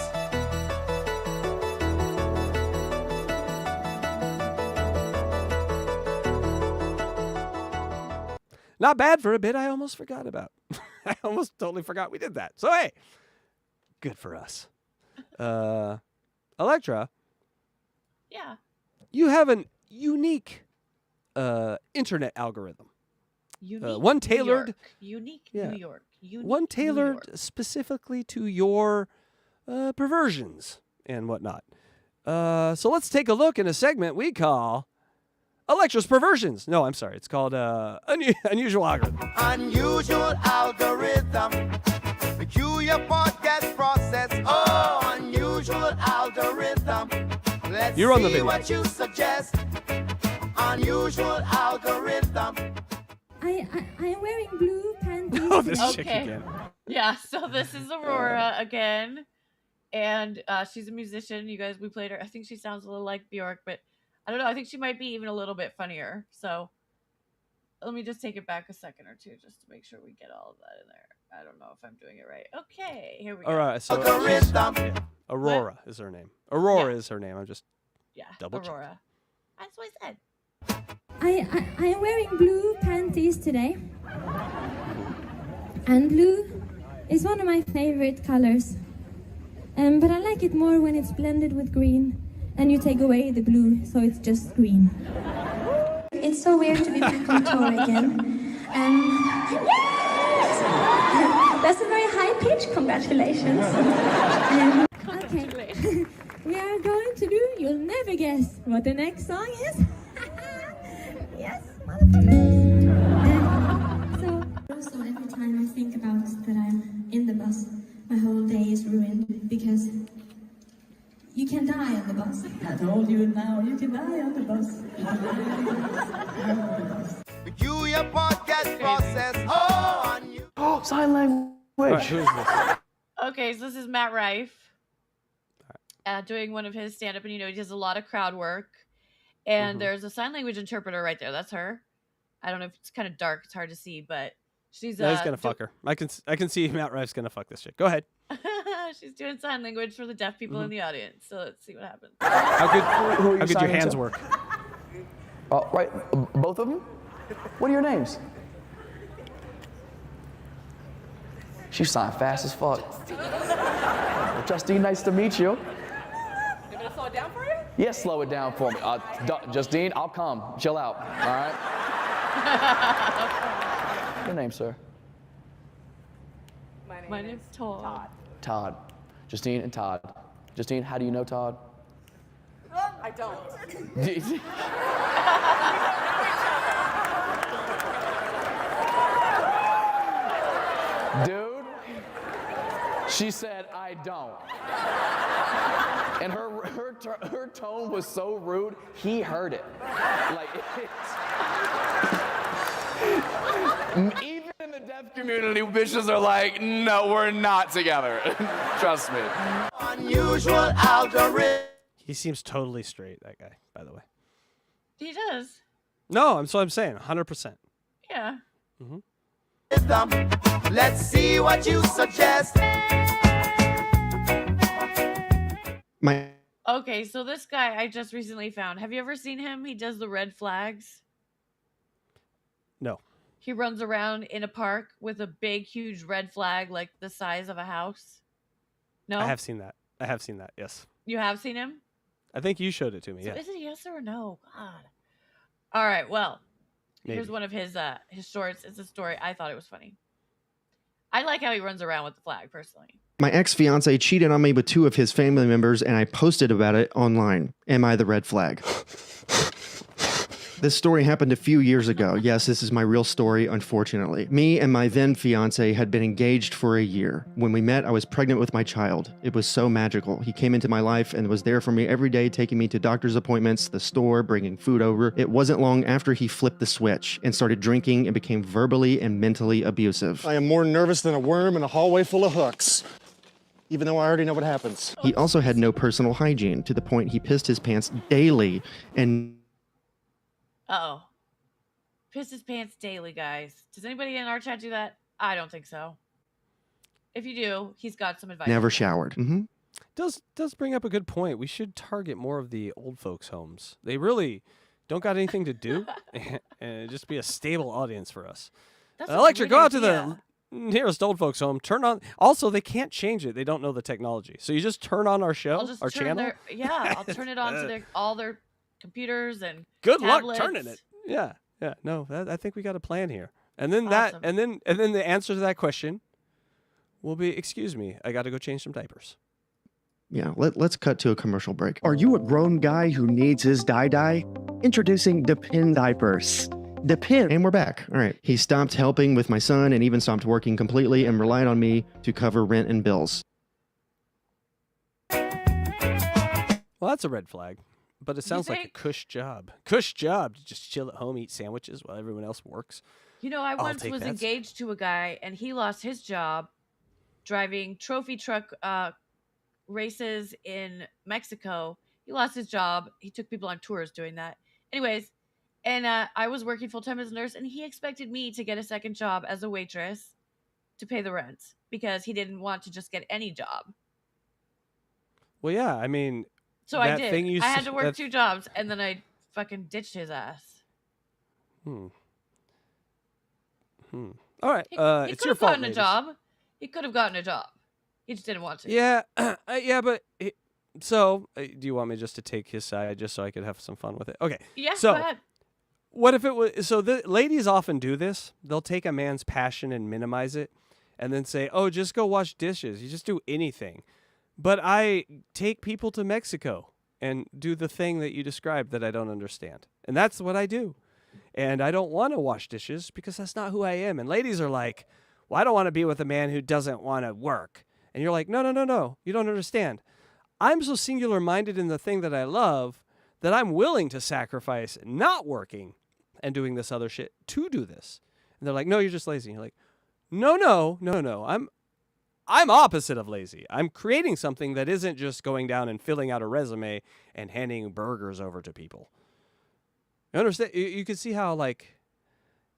Not bad for a bit I almost forgot about. I almost totally forgot we did that. So, hey, good for us. Electra.
Yeah.
You have an unique internet algorithm. One tailored.
Unique New York.
One tailored specifically to your perversions and whatnot. So let's take a look in a segment we call Electra's Perversions. No, I'm sorry. It's called Unusual Algorithm.
Unusual algorithm. Peculiar podcast process. Oh, unusual algorithm. Let's
You're on the
see
video.
What you suggest. Unusual algorithm.
I'm wearing blue panties.
Oh, this chick again.
Yeah, so this is Aurora again. And she's a musician. You guys, we played her. I think she sounds a little like Bjork, but I don't know. I think she might be even a little bit funnier. So let me just take it back a second or two just to make sure we get all of that in there. I don't know if I'm doing it right. Okay, here we go.
All right, so Aurora is her name. Aurora is her name. I'm just double
Aurora. That's what I said.
I am wearing blue panties today. And blue is one of my favorite colors. But I like it more when it's blended with green and you take away the blue so it's just green. It's so weird to be back on tour again. That's a very high pitch. Congratulations. Okay. We are going to do You'll Never Guess what the next song is. Yes, so every time I think about that I'm in the bus, my whole day is ruined because you can die on the bus. I told you now, you can die on the bus.
Peculiar podcast process. On you.
Oh, sign language.
Right, who is this?
Okay, so this is Matt Rife doing one of his stand-up, and he does a lot of crowd work. And there's a sign language interpreter right there. That's her. I don't know if it's kind of dark. It's hard to see, but she's
he's gonna fuck her. I can see Matt Rife's gonna fuck this chick. Go ahead.
She's doing sign language for the deaf people in the audience. So let's see what happens.
How good your hands work?
Oh, right, both of them? What are your names? She signed fast as fuck. Justine, nice to meet you.
You want me to slow it down for you?
Yes, slow it down for me. Justine, I'll come. Chill out, all right? Your name, sir?
My name's Todd.
Todd. Justine and Todd. Justine, how do you know Todd?
I don't.
Dude, she said, I don't. And her tone was so rude, he heard it. Like, even in the deaf community, bitches are like, no, we're not together. Trust me.
Unusual algorithm.
He seems totally straight, that guy, by the way.
He does.
No, I'm saying 100%.
Yeah.
Let's see what you suggest.
Okay, so this guy I just recently found. Have you ever seen him? He does the red flags.
No.
He runs around in a park with a big, huge red flag, like the size of a house. No?
I have seen that. Yes.
You have seen him?
I think you showed it to me,
So
yeah.
is it yes or no? God. All right, well, here's
Maybe.
one of his shorts. It's a story. I thought it was funny. I like how he runs around with the flag, personally.
My ex-fiance cheated on me with 2 of his family members, and I posted about it online. Am I the red flag? This story happened a few years ago. Yes, this is my real story, unfortunately. Me and my then fiance had been engaged for a year. When we met, I was pregnant with my child. It was so magical. He came into my life and was there for me every day, taking me to doctor's appointments, the store, bringing food over. It wasn't long after he flipped the switch and started drinking and became verbally and mentally abusive.
I am more nervous than a worm in a hallway full of hooks, even though I already know what happens.
He also had no personal hygiene, to the point he pissed his pants daily and...
Uh-oh. Piss his pants daily, guys. Does anybody in our chat do that? I don't think so. If you do, he's got some advice.
never showered.
Does bring up a good point. We should target more of the old folks' homes. They really don't got anything to do, and just be a stable audience for us. Electra, go out to the nearest old folks' home. Turn on. Also, they can't change it. They don't know the technology. So you just turn on our show, our channel.
I'll turn it on to all their computers and
good
tablets.
luck turning it. Yeah. No, I think we got a plan here. And then and then the answer to that question will be, excuse me, I got to go change some diapers.
Yeah, let's cut to a commercial break.
Are you a grown guy who needs his dye? Introducing Depend Diapers. Depend.
And we're back. All right. He stopped helping with my son and even stopped working completely and relied on me to cover rent and bills.
Well, that's a red flag. But it sounds like a cush job. Cush job to just chill at home, eat sandwiches while everyone else works.
I once was engaged to a guy, and he lost his job driving trophy truck races in Mexico. He lost his job. He took people on tours doing that. Anyways, And I was working full-time as a nurse, and he expected me to get a second job as a waitress to pay the rent because he didn't want to just get any job.
Well, yeah, I mean,
So I
that
did.
thing you
I had
s-
to work
that-
2 jobs, and then I fucking ditched his ass.
All right,
He
it's
could
your
have
fault.
gotten a
ladies.
job. He could have gotten a job. He just didn't want to.
Yeah, yeah, but so do you want me just to take his side just so I could have some fun with it? Okay.
Yeah,
So
go ahead.
what if it was? So the ladies often do this. They'll take a man's passion and minimize it, and then say, "Oh, just go wash dishes. You just do anything." But I take people to Mexico and do the thing that you described that I don't understand, and that's what I do. And I don't want to wash dishes because that's not who I am. And ladies are like, "Well, I don't want to be with a man who doesn't want to work." And you're like, no, you don't understand. I'm so singular-minded in the thing that I love that I'm willing to sacrifice not working and doing this other shit to do this. And they're like, no, you're just lazy. And you're like, no. I'm opposite of lazy. I'm creating something that isn't just going down and filling out a resume and handing burgers over to people. You understand? You can see how, like,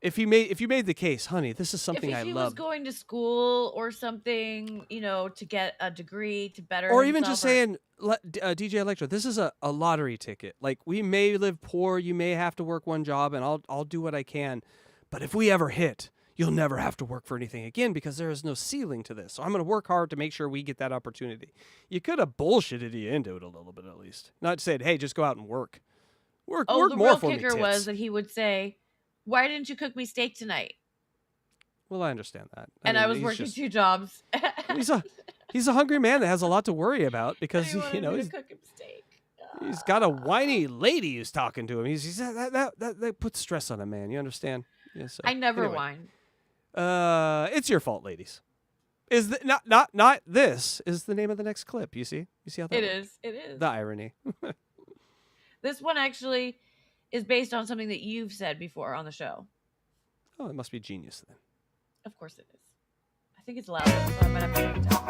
if you made the case, honey, this is something
if
I
he
love.
was going to school or something, to get a degree to better
Or even
himself
just saying, DJ Electra, this is a lottery ticket. Like, we may live poor, you may have to work one job, and I'll do what I can. But if we ever hit, you'll never have to work for anything again because there is no ceiling to this. So I'm going to work hard to make sure we get that opportunity. You could have bullshitted you into it a little bit at least. Not said, hey, just go out and work. Work
the
more
real
for me,
kicker
tits.
was that he would say, "Why didn't you cook me steak tonight?"
Well, I understand that.
And
mean,
I was
he's
working
just-
2 jobs.
He's a hungry man that has a lot to worry about because
He wanted me to
he's
cook him steak.
he's got a whiny lady who's talking to him. He's that puts stress on a man. You understand? Yeah, so,
I never
anyway.
whine.
It's your fault, ladies. Is the, not this is the name of the next clip? You see how that
It
works?
is. It is.
The irony.
This one actually is based on something that you've said before on the show.
Oh, it must be genius then.
Of course it is. I think it's loud, so I might have to turn it down.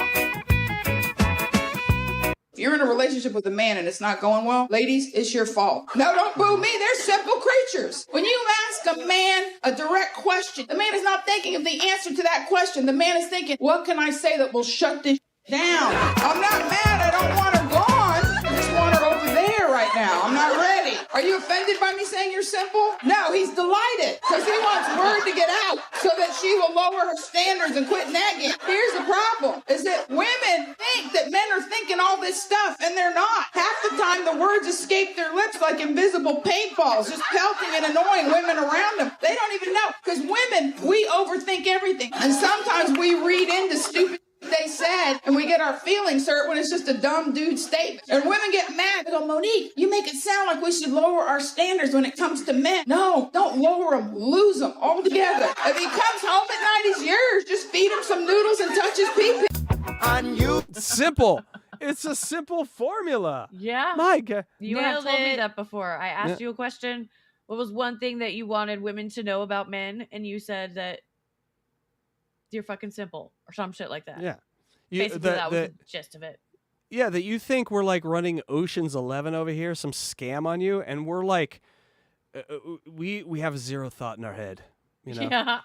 If you're in a relationship with a man and it's not going well, ladies, it's your fault. No, don't boo me. They're simple creatures. When you ask a man a direct question, the man is not thinking of the answer to that question. The man is thinking, what can I say that will shut this down? I'm not mad. I don't want her gone. I just want her over there right now. I'm not ready. Are you offended by me saying you're simple? No, he's delighted because he wants word to get out so that she will lower her standards and quit nagging. Here's the problem, is that women think that men are thinking all this stuff, and they're not. Half the time, the words escape their lips like invisible paintballs, just pelting and annoying women around them. They don't even know, because women, we overthink everything, and sometimes we read into stupid they said, and we get our feelings hurt when it's just a dumb dude statement. And women get mad. They go, Monique, you make it sound like we should lower our standards when it comes to men. No, don't lower them. Lose them altogether. If he comes home at night, he's yours. Just feed him some noodles and touch his pee-pee.
Simple. It's a simple formula.
Yeah.
My God.
You have told me that before. I asked you a question. What was one thing that you wanted women to know about men? And you said that you're fucking simple or some shit like that.
Yeah.
Basically, that was the gist of it.
Yeah, that you think we're like running Ocean's 11 over here, some scam on you, and we're like, we have zero thought in our head. You know?
Yeah.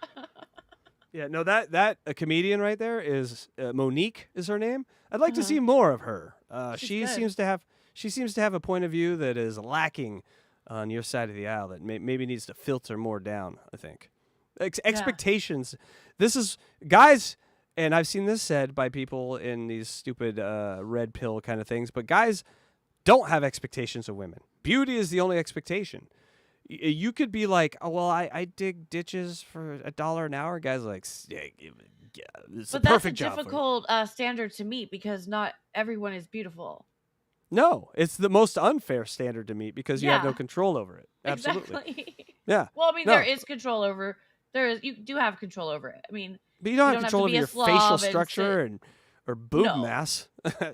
Yeah, no, that a comedian right there is Monique is her name. I'd like to see more of her. She seems to have a point of view that is lacking on your side of the aisle that maybe needs to filter more down, I think. Expectations. This is, guys, and I've seen this said by people in these stupid red pill kind of things, but guys don't have expectations of women. Beauty is the only expectation. You could be like, oh, well, I dig ditches for $1 an hour. Guys are like, yeah, it's
But
a perfect
that's a
job for you.
difficult standard to meet because not everyone is beautiful.
No, it's the most unfair standard to meet because you have no
Yeah.
control over it. Absolutely.
Exactly.
Yeah.
Well, I mean,
No.
there is control over. You do have control over it. I mean,
But you don't have control
to
over
be a
your
slob
facial
and
structure
sit-
or boob
No.
mass.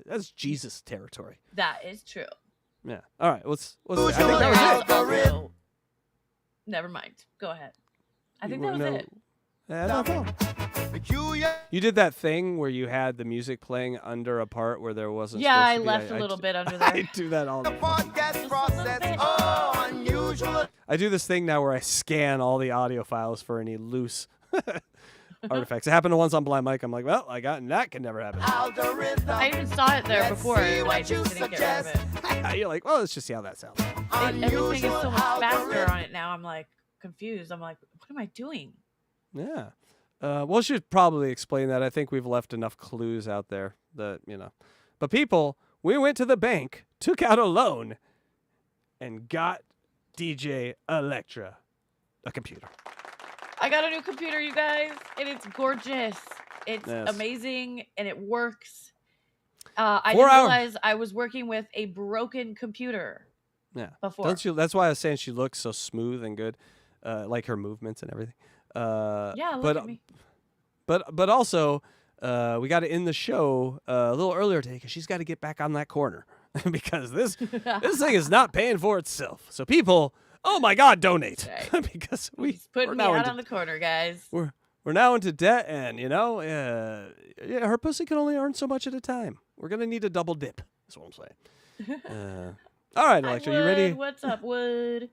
That's Jesus territory.
That is true.
Yeah. All right. Let's I think that was it.
Also, never mind. Go ahead. I think that was it.
That's all. You did that thing where you had the music playing under a part where there wasn't.
Yeah, I
supposed to be.
left a little bit under there.
I do that all the
Podcast process, oh, unusual.
I do this thing now where I scan all the audio files for any loose artifacts. It happened once on Blind Mike. I'm like, well, that can never happen.
I even saw it there before, and I just didn't get rid of it.
You're like, well, let's just see how that sounds.
Everything is so much faster on it now. I'm like confused. I'm like, what am I doing?
Yeah. We should probably explain that. I think we've left enough clues out there that, But people, we went to the bank, took out a loan, and got DJ Electra a computer.
I got a new computer, you guys, and it's gorgeous. It's amazing, and it works. I didn't realize I was working with a broken computer.
Yeah.
Before.
That's why I was saying she looks so smooth and good, like her movements and everything.
Look at me.
But also, we got to end the show a little earlier today because she's got to get back on that corner because this thing is not paying for itself. So people, oh my God, donate because
He's putting me out on the corner, guys.
We're now into debt, and her pussy can only earn so much at a time. We're gonna need a double dip. That's what I'm saying. All right, Electra, you ready?
What's up, Wood?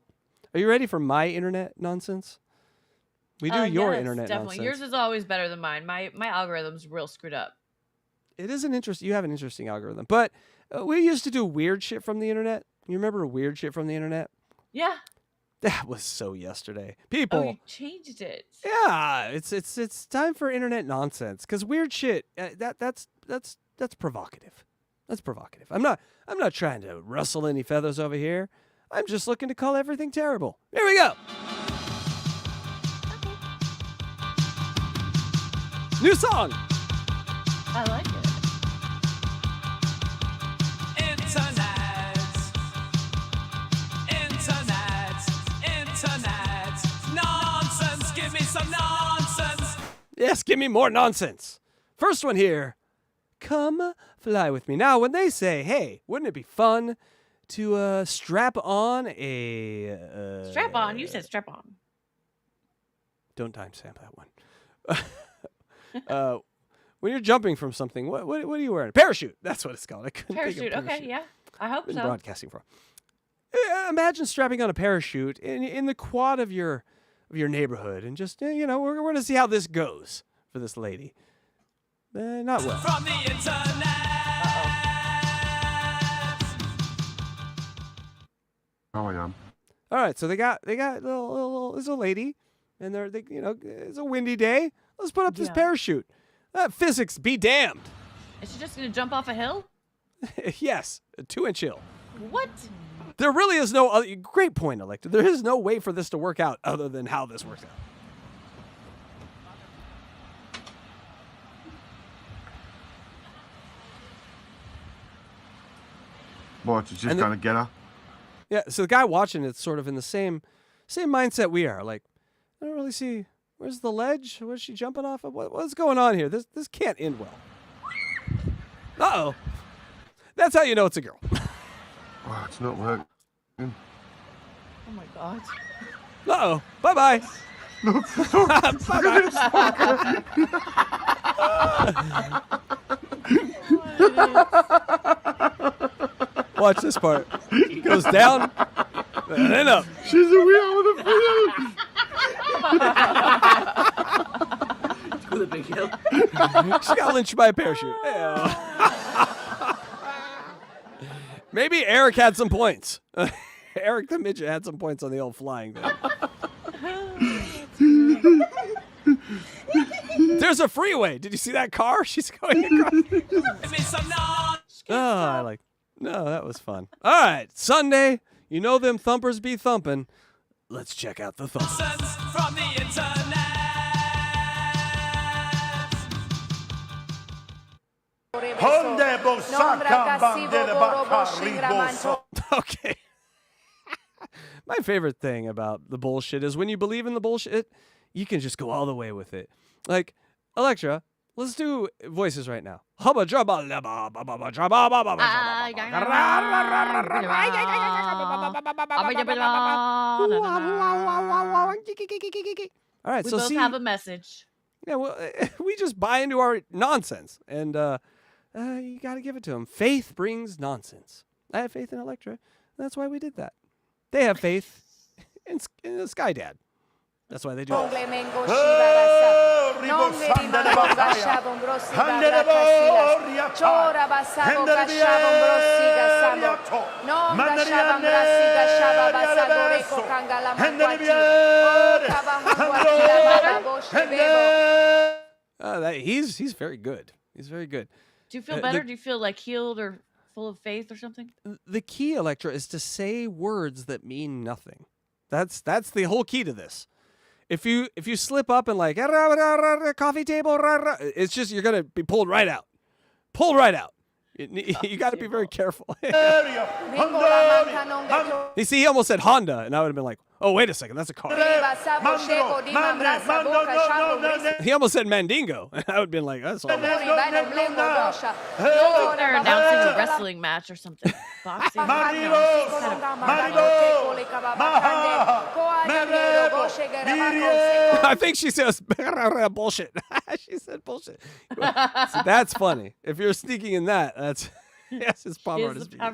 Are you ready for my internet nonsense? We do your internet
definitely.
nonsense.
Yours is always better than mine. My algorithm's real screwed up.
It is an interesting. You have an interesting algorithm, but we used to do weird shit from the internet. You remember weird shit from the internet?
Yeah.
That was so yesterday. People.
Oh, you changed it.
Yeah, it's time for internet nonsense because weird shit. That's provocative. That's provocative. I'm not trying to rustle any feathers over here. I'm just looking to call everything terrible. Here we go. New song.
I like it.
Internet. Nonsense. Give me some nonsense.
Yes, give me more nonsense. First one here. Come fly with me. Now, when they say, hey, wouldn't it be fun to strap on a...
strap on? You said strap on.
Don't timestamp that one. When you're jumping from something, what are you wearing? Parachute. That's what it's called. I couldn't think of
Parachute. Okay, yeah. I hope
Been
so.
broadcasting for. Imagine strapping on a parachute in the quad of your neighborhood, and just we're going to see how this goes for this lady. Not well.
From the internet.
Oh, I am.
All right, so they got there's a lady, and it's a windy day. Let's put up this parachute. Physics be damned.
Is she just gonna jump off a hill?
Yes, a 2-inch hill.
What?
There really is no other. Great point, Electra. There is no way for this to work out other than how this works out.
What, you just gonna get her?
Yeah, so the guy watching it's sort of in the same mindset we are. Like, I don't really see, where's the ledge? Where's she jumping off of? What's going on here? This can't end well. Uh-oh. That's how you know it's a girl.
Oh, it's not working.
Oh my God.
Uh-oh. Bye-bye.
Look,
Watch this part. It goes down and then up.
She's a wheel with a
With a big hill.
She got lynched by a parachute. Maybe Eric had some points. Eric the midget had some points on the old flying thing. There's a freeway. Did you see that car? She's going across. No, that was fun. All right, Sunday. You know them thumpers be thumping. Let's check out the thumpers.
From the internet.
Okay. My favorite thing about the bullshit is when you believe in the bullshit, you can just go all the way with it. Like, Electra, let's do voices right now. Hubba drubba labba baba drubba baba All right,
we
so
both
see,
have a message.
Yeah, well, we just buy into our nonsense, and you got to give it to them. Faith brings nonsense. I have faith in Electra. That's why we did that. They have faith in the Sky Dad. That's why they do it. He's very good. He's very good.
Do you feel better? Do you feel like healed or full of faith or something?
The key, Electra, is to say words that mean nothing. That's the whole key to this. If you slip up and like coffee table, it's just you're gonna be pulled right out. Pulled right out. You got to be very careful. You see, he almost said Honda, and I would have been like, oh, wait a second, that's a car. He almost said Mandingo, and I would have been like, that's all right.
They're announcing a wrestling match or something. Boxing.
I think she says bullshit. She said bullshit. See, that's funny. If you're sneaking in that, that's yes, it's Pomeranian.
Speak it.
Let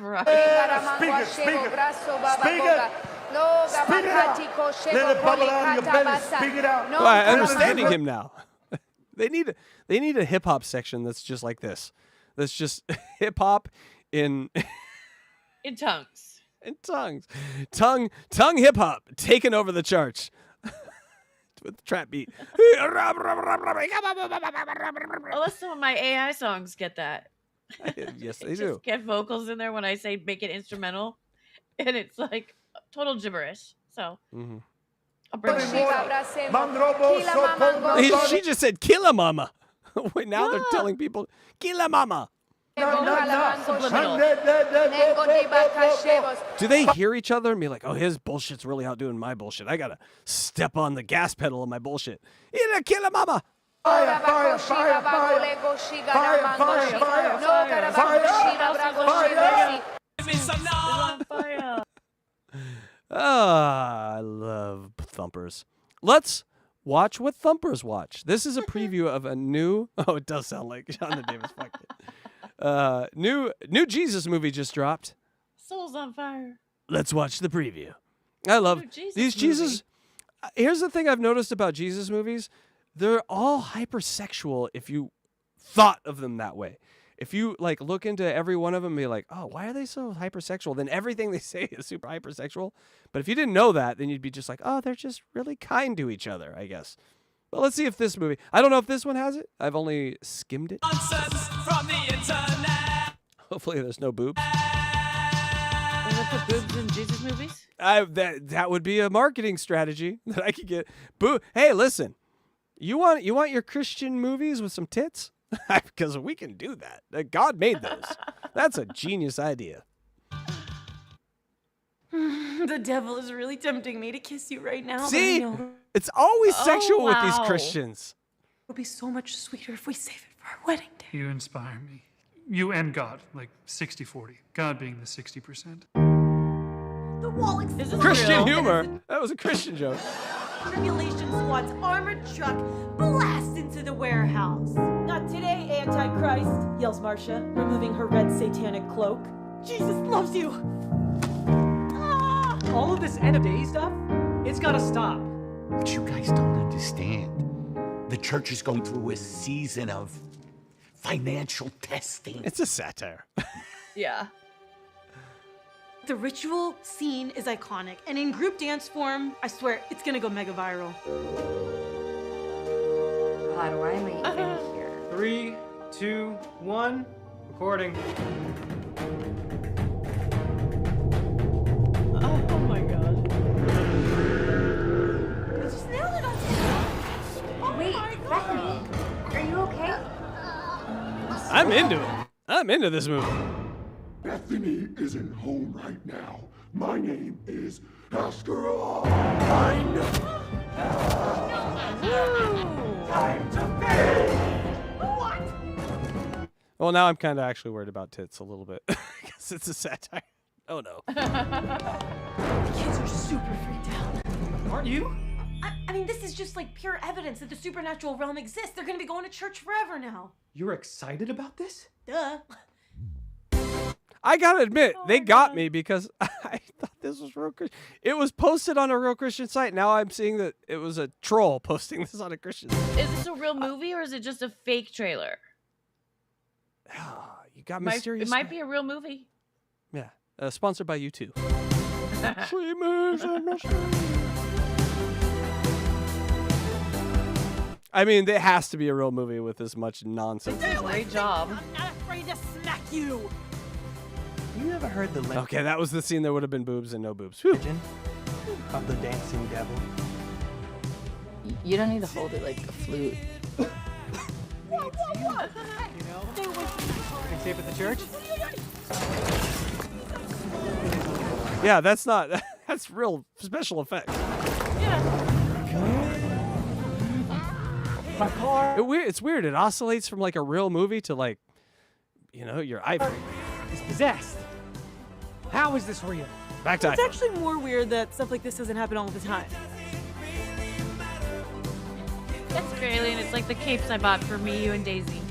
it bubble out of your belly. Speak it out.
Well, I'm understanding him now. They need a hip hop section that's just like this. That's just hip hop in
tongues.
In tongues. Tongue hip hop taking over the charts. With the trap beat.
Unless some of my AI songs get that.
Yes, they
just
do.
Get vocals in there when I say make it instrumental, and it's like total gibberish. So I'll bring it.
She just said "Killa Mama." Wait, now they're telling people "Killa Mama." Do they hear each other and be like, "Oh, his bullshit's really outdoing my bullshit. I gotta step on the gas pedal of my bullshit." "Killa Mama."
Fire, fire, fire, fire. Fire, fire, fire, fire.
I love thumpers. Let's watch what thumpers watch. This is a preview of a new. Oh, it does sound like Jonathan Davis. Fuck it. New Jesus movie just dropped.
Soul's on fire.
Let's watch the preview. I love these Jesus. Here's the thing I've noticed about Jesus movies. They're all hypersexual if you thought of them that way. If you like look into every one of them and be like, oh, why are they so hypersexual? Then everything they say is super hypersexual. But if you didn't know that, then you'd be just like, oh, they're just really kind to each other, I guess. But let's see if this movie, I don't know if this one has it. I've only skimmed it.
Nonsense from the internet.
Hopefully there's no boobs.
Does it put boobs in Jesus movies?
That would be a marketing strategy that I could get. Hey, listen. You want your Christian movies with some tits? Because we can do that. God made those. That's a genius idea.
The devil is really tempting me to kiss you right now.
See? It's always sexual with these Christians.
It'll be so much sweeter if we save it for our wedding day.
You inspire me. You and God, like 60-40. God being the 60%.
The wall explodes.
Christian humor. That was a Christian joke.
Tribulation Squad's armored truck blasts into the warehouse. Not today, Antichrist, yells Marcia, removing her red satanic cloak. Jesus loves you.
All of this end of day stuff, it's gotta stop.
But you guys don't understand. The church is going through a season of financial testing.
It's a satire.
Yeah.
The ritual scene is iconic, and in group dance form, I swear, it's gonna go mega viral.
How do I leave in here?
3, 2, 1, recording.
Oh my god.
We just nailed it on
Wait, Bethany, are you okay?
I'm into it. I'm into this movie.
Bethany isn't home right now. My name is Hackride. Time to pay.
What?
Well, now I'm kind of actually worried about tits a little bit. Because it's a satire. Oh, no.
The kids are super freaked out.
Aren't you?
I mean, this is just like pure evidence that the supernatural realm exists. They're gonna be going to church forever now.
You're excited about this?
Duh.
I gotta admit, they got me because I thought this was real Christian. It was posted on a real Christian site. Now I'm seeing that it was a troll posting this on a Christian site.
Is this a real movie or is it just a fake trailer?
You got mysterious.
It might be a real movie.
Yeah. Sponsored by you too. I mean, it has to be a real movie with this much nonsense.
Great job.
I'm not afraid to smack you.
You never heard the legend
Okay, that was the scene. There would have been boobs and no boobs.
of the dancing devil?
You don't need to hold it like a flute.
Can tape at the church?
Yeah, that's not. That's real special effects.
My car.
It's weird. It oscillates from like a real movie to like, your ivory.
Is possessed. How is this real?
Back to
It's actually more weird that stuff like this doesn't happen all the time.
That's great, Alien. It's like the capes I bought for me, you, and Daisy.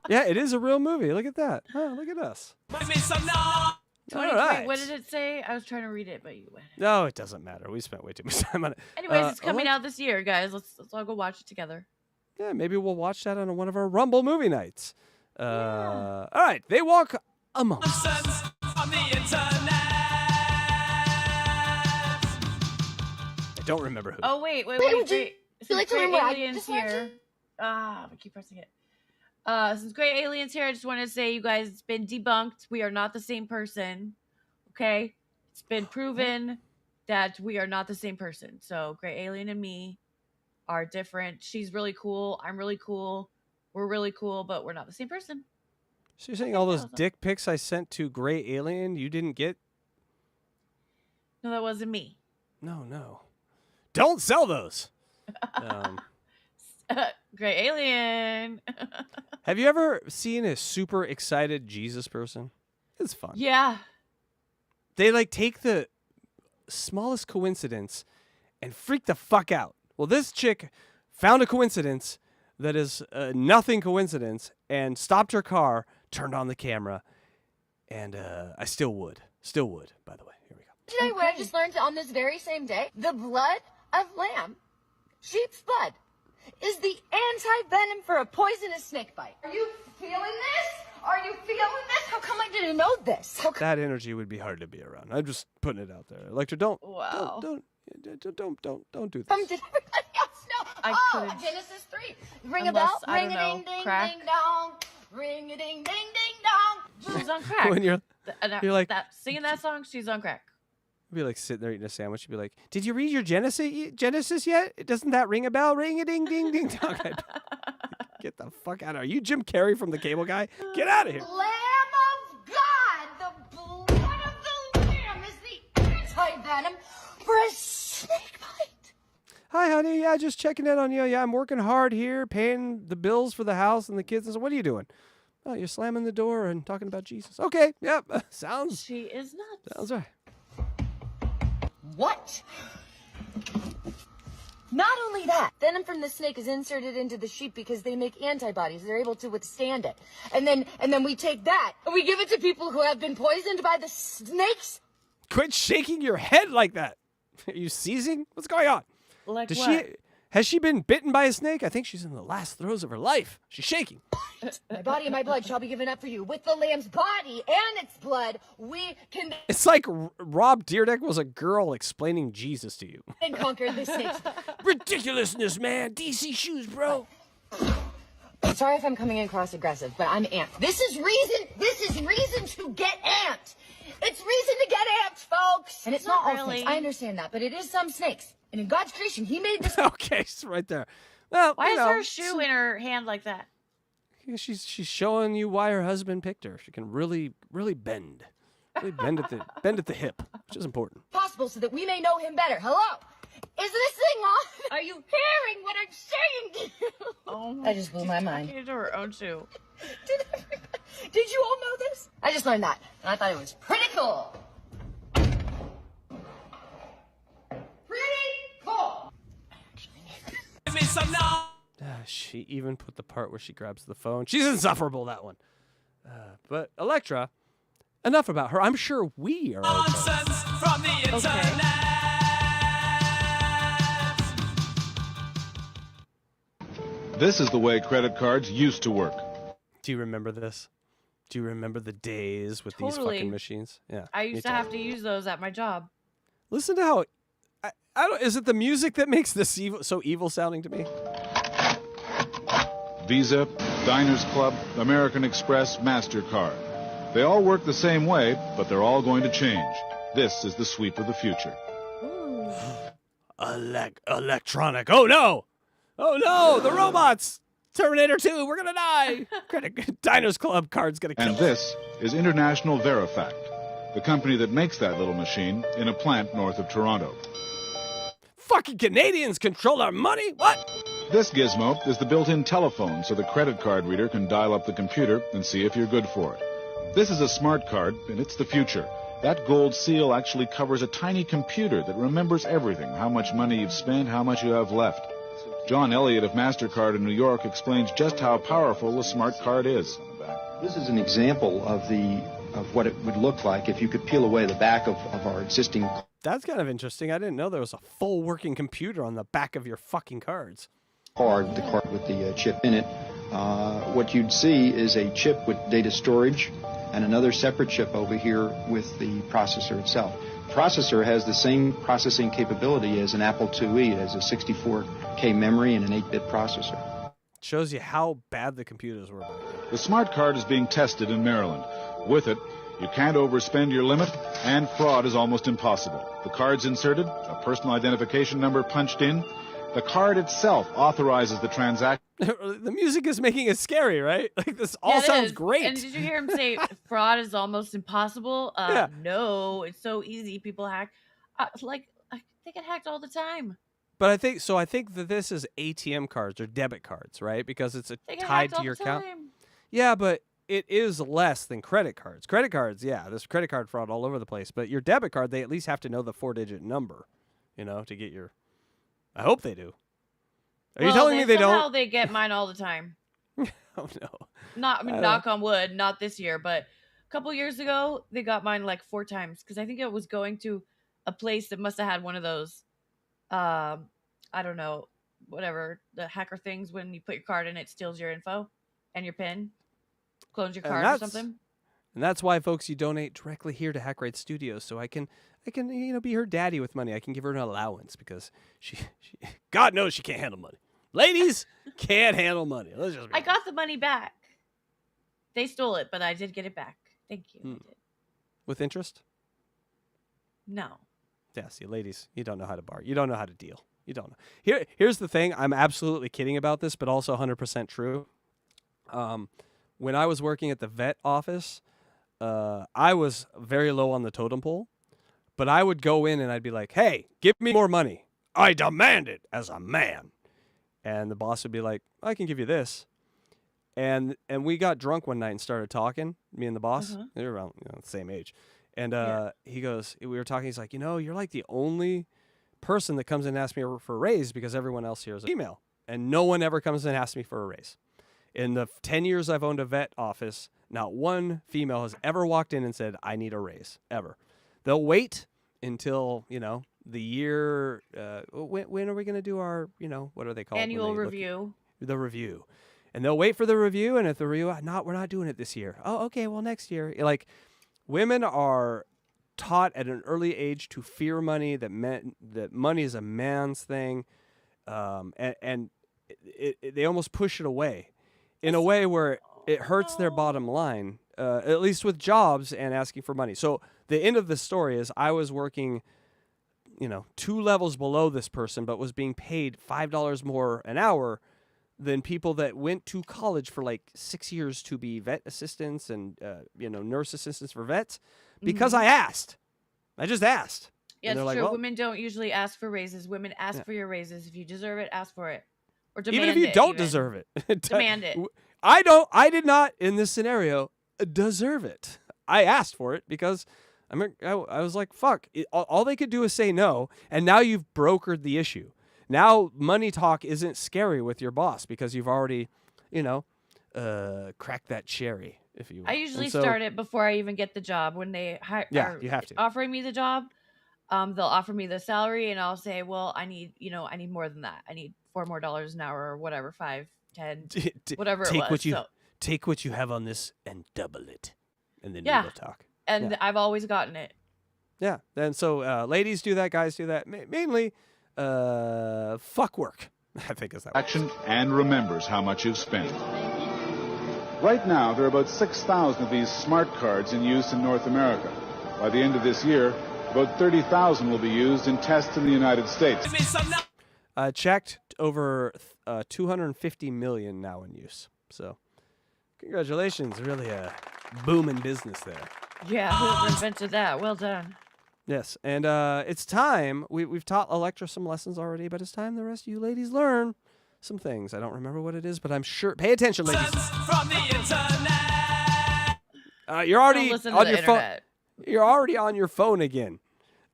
Yeah, it is a real movie. Look at that. Oh, look at us.
23. What did it say? I was trying to read it, but you went.
No, it doesn't matter. We spent way too much time on it.
Anyways, it's coming out this year, guys. Let's all go watch it together.
Yeah, maybe we'll watch that on one of our Rumble movie nights. All right, they walk among us. I don't remember who.
Oh wait.
Would you like to
Great
remember what I
Aliens
just
here.
mentioned?
I keep pressing it. Since Great Aliens here, I just want to say, you guys, it's been debunked. We are not the same person. Okay, it's been proven that we are not the same person. So Great Alien and me are different. She's really cool. I'm really cool. We're really cool, but we're not the same person.
So you're saying all those dick pics I sent to Gray Alien you didn't get?
No, that wasn't me.
No. Don't sell those.
Great Alien.
Have you ever seen a super excited Jesus person? It's fun.
Yeah.
They like take the smallest coincidence and freak the fuck out. Well, this chick found a coincidence that is nothing coincidence and stopped her car, turned on the camera, and I still would, by the way. Here we go.
Today, what I just learned on this very same day, the blood of lamb, sheep's blood, is the anti-venom for a poisonous snake bite. Are you feeling this? Are you feeling this? How come I didn't know this?
That energy would be hard to be around. I'm just putting it out there. Electra, don't do that.
Did everybody else know? Genesis 3. Ring a bell, ring a ding ding ding dong, ring a ding ding ding dong.
She's on crack.
When you're like
singing that song, she's on crack.
You'd be like sitting there eating a sandwich. You'd be like, "Did you read your Genesis yet? Doesn't that ring a bell? Ring a ding ding ding dong." Get the fuck out of here! Are you Jim Carrey from The Cable Guy? Get out of here!
Lamb of God, the blood of the lamb is the anti-venom for a snake bite.
Hi, honey. Yeah, just checking in on you. Yeah, I'm working hard here, paying the bills for the house and the kids. And so, what are you doing? Oh, you're slamming the door and talking about Jesus. Okay, yep, sounds.
She is nuts.
Sounds right.
What? Not only that, venom from the snake is inserted into the sheep because they make antibodies. They're able to withstand it. And then we take that and we give it to people who have been poisoned by the snakes.
Quit shaking your head like that. Are you seizing? What's going on?
Like
Has she been bitten by a snake? I think she's in the last throes of her life. She's shaking.
My body and my blood shall be given up for you. With the lamb's body and its blood, we can
It's like Rob Dyrdek was a girl explaining Jesus to you.
and conquer the snakes.
Ridiculousness, man. DC shoes, bro.
Sorry if I'm coming in cross-aggressive, but I'm amped. This is reason to get amped. It's reason to get amped, folks. And it's not all
really.
snakes. I understand that, but it is some snakes. And in God's creation, he made this.
Okay, it's right there. Well,
Why is her shoe in her hand like that?
She's showing you why her husband picked her. She can really bend. Really bend at the hip, which is important.
Possible so that we may know him better. Hello? Is this thing on? Are you hearing what I'm saying to you?
Oh,
I just blew my mind.
Into her own shoe.
Did you all know this? I just learned that, and I thought it was pretty cool.
She even put the part where she grabs the phone. She's insufferable, that one. But Electra, Enough about her. I'm sure we are.
Nonsense from the internet.
This is the way credit cards used to work.
Do you remember this? Do you remember the days with these
Totally.
fucking machines? Yeah.
I
me
used to
too.
have to use those at my job.
Listen to how. I don't. Is it the music that makes this so evil sounding to me?
Visa, Diners Club, American Express, MasterCard. They all work the same way, but they're all going to change. This is the sweep of the future.
Electronic. Oh no! Oh no! The robots! Terminator 2, we're gonna die! Diners Club card's gonna kill
And
us.
this is International Verifact, the company that makes that little machine in a plant north of Toronto.
Fucking Canadians control our money? What?
This gizmo is the built-in telephone so the credit card reader can dial up the computer and see if you're good for it. This is a smart card, and it's the future. That gold seal actually covers a tiny computer that remembers everything, how much money you've spent, how much you have left. John Elliott of MasterCard in New York explains just how powerful a smart card is.
This is an example of what it would look like if you could peel away the back of our existing.
That's kind of interesting. I didn't know there was a full working computer on the back of your fucking cards.
The card with the chip in it. What you'd see is a chip with data storage and another separate chip over here with the processor itself. The processor has the same processing capability as an Apple IIe. It has a 64K memory and an 8-bit processor.
Shows you how bad the computers were back then.
The smart card is being tested in Maryland. With it, you can't overspend your limit, and fraud is almost impossible. The card's inserted, a personal identification number punched in. The card itself authorizes the transaction.
The music is making it scary, right? Like this all
Yeah, it
sounds
is.
great.
And did you hear him say fraud is almost impossible?
Yeah.
No, it's so easy. People hack. They get hacked all the time.
But I think that this is ATM cards or debit cards, right? Because it's
They get
tied
hacked
to
all
your
the
account.
time.
Yeah, but it is less than credit cards. Credit cards, yeah, there's credit card fraud all over the place. But your debit card, they at least have to know the 4-digit number, to get your. I hope they do. Are you telling me they
somehow
don't?
They get mine all the time.
Oh no.
I mean, knock on wood, not this year, but a couple years ago, they got mine like 4 times because I think it was going to a place that must have had one of those, I don't know, whatever, the hacker things when you put your card in, it steals your info and your PIN, clones your card or something.
And that's why, folks, you donate directly here to Hackride Studios, so I can be her daddy with money. I can give her an allowance because she God knows she can't handle money. Ladies can't handle money. Let's just.
I got the money back. They stole it, but I did get it back. Thank you. I did.
With interest?
No.
Yeah, see, ladies, you don't know how to bar. You don't know how to deal. You don't know. Here's the thing. I'm absolutely kidding about this, but also 100% true. When I was working at the vet office, I was very low on the totem pole, but I would go in and I'd be like, hey, give me more money. I demand it as a man. And the boss would be like, I can give you this. And we got drunk one night and started talking, me and the boss. They were around the same age. And he goes, we were talking, he's like, you're like the only person that comes in and asks me for a raise because everyone else here is a female. And no one ever comes in and asks me for a raise. In the 10 years I've owned a vet office, not one female has ever walked in and said, I need a raise, ever. They'll wait until, the year, when are we going to do our, what are they called?
Annual review.
The review. And they'll wait for the review, and if the review, we're not doing it this year. Oh, okay, well, next year. Like, women are taught at an early age to fear money, that money is a man's thing, and they almost push it away in a way where it hurts their bottom line, at least with jobs and asking for money. So the end of the story is I was working 2 levels below this person, but was being paid $5 more an hour than people that went to college for like 6 years to be vet assistants and nurse assistants for vets because I asked. I just asked.
Yeah,
and
it's
they're
true.
like, well,
Women don't usually ask for raises. Women ask for your raises. If you deserve it, ask for it. Or demand
even if you
it,
don't deserve it.
Demand it.
I did not, in this scenario, deserve it. I asked for it because I was like, fuck. All they could do is say no, and now you've brokered the issue. Now money talk isn't scary with your boss because you've already, cracked that cherry. if you will.
I usually
And so-
start it before I even get the job. When they
Yeah,
are
you have to.
offering me the job, they'll offer me the salary, and I'll say, well, I need more than that. I need $4 more an hour, or whatever, 5, 10, whatever it was.
Take what you have on this and double it, and then
Yeah.
we'll talk.
And
Yeah.
I've always gotten it.
Yeah. And so ladies do that, guys do that. Mainly fuck work, I think is that.
Action and remembers how much you've spent. Right now, there are about 6,000 of these smart cards in use in North America. By the end of this year, about 30,000 will be used in tests in the United States.
Checked over 250 million now in use. So, congratulations, really a booming business there.
Yeah, whoever invented that? Well done.
Yes, and it's time. We've taught Electra some lessons already, but it's time the rest of you ladies learn some things. I don't remember what it is, but I'm sure. Pay attention, ladies.
From the internet.
You're already
Don't listen to
on
the
your phone.
internet.
You're already on your phone again.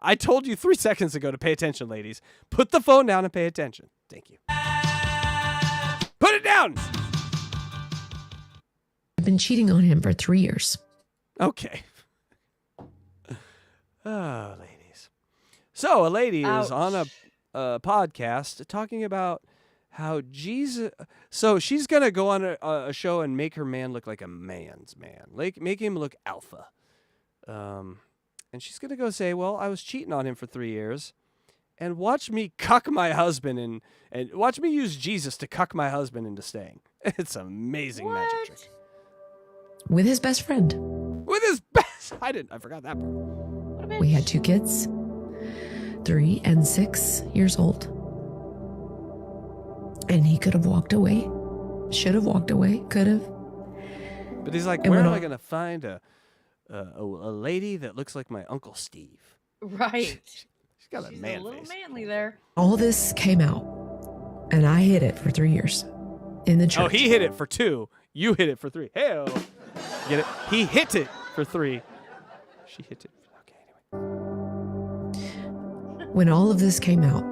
I told you 3 seconds ago to pay attention, ladies. Put the phone down and pay attention. Thank you. Put it down.
I've been cheating on him for 3 years.
Okay. Oh, ladies. So a lady is on a podcast talking about how Jesus. So she's gonna go on a show and make her man look like a man's man, like make him look alpha. And she's gonna go say, "Well, I was cheating on him for 3 years, and watch me cuck my husband and watch me use Jesus to cuck my husband into staying." It's an amazing magic trick.
With his best friend.
With his best. I forgot that part.
We had 2 kids, 3 and 6 years old. And he could have walked away, should have walked away, could have.
But he's like,
And
where
went
am I
on-
going to find a lady that looks like my Uncle Steve?
Right.
She's got a
She's
man
a little
face.
manly there.
All this came out, and I hid it for 3 years in the church.
Oh, he hit it for 2. You hit it for 3. Hell. Get it? He hit it for 3. She hit it. Okay, anyway.
When all of this came out,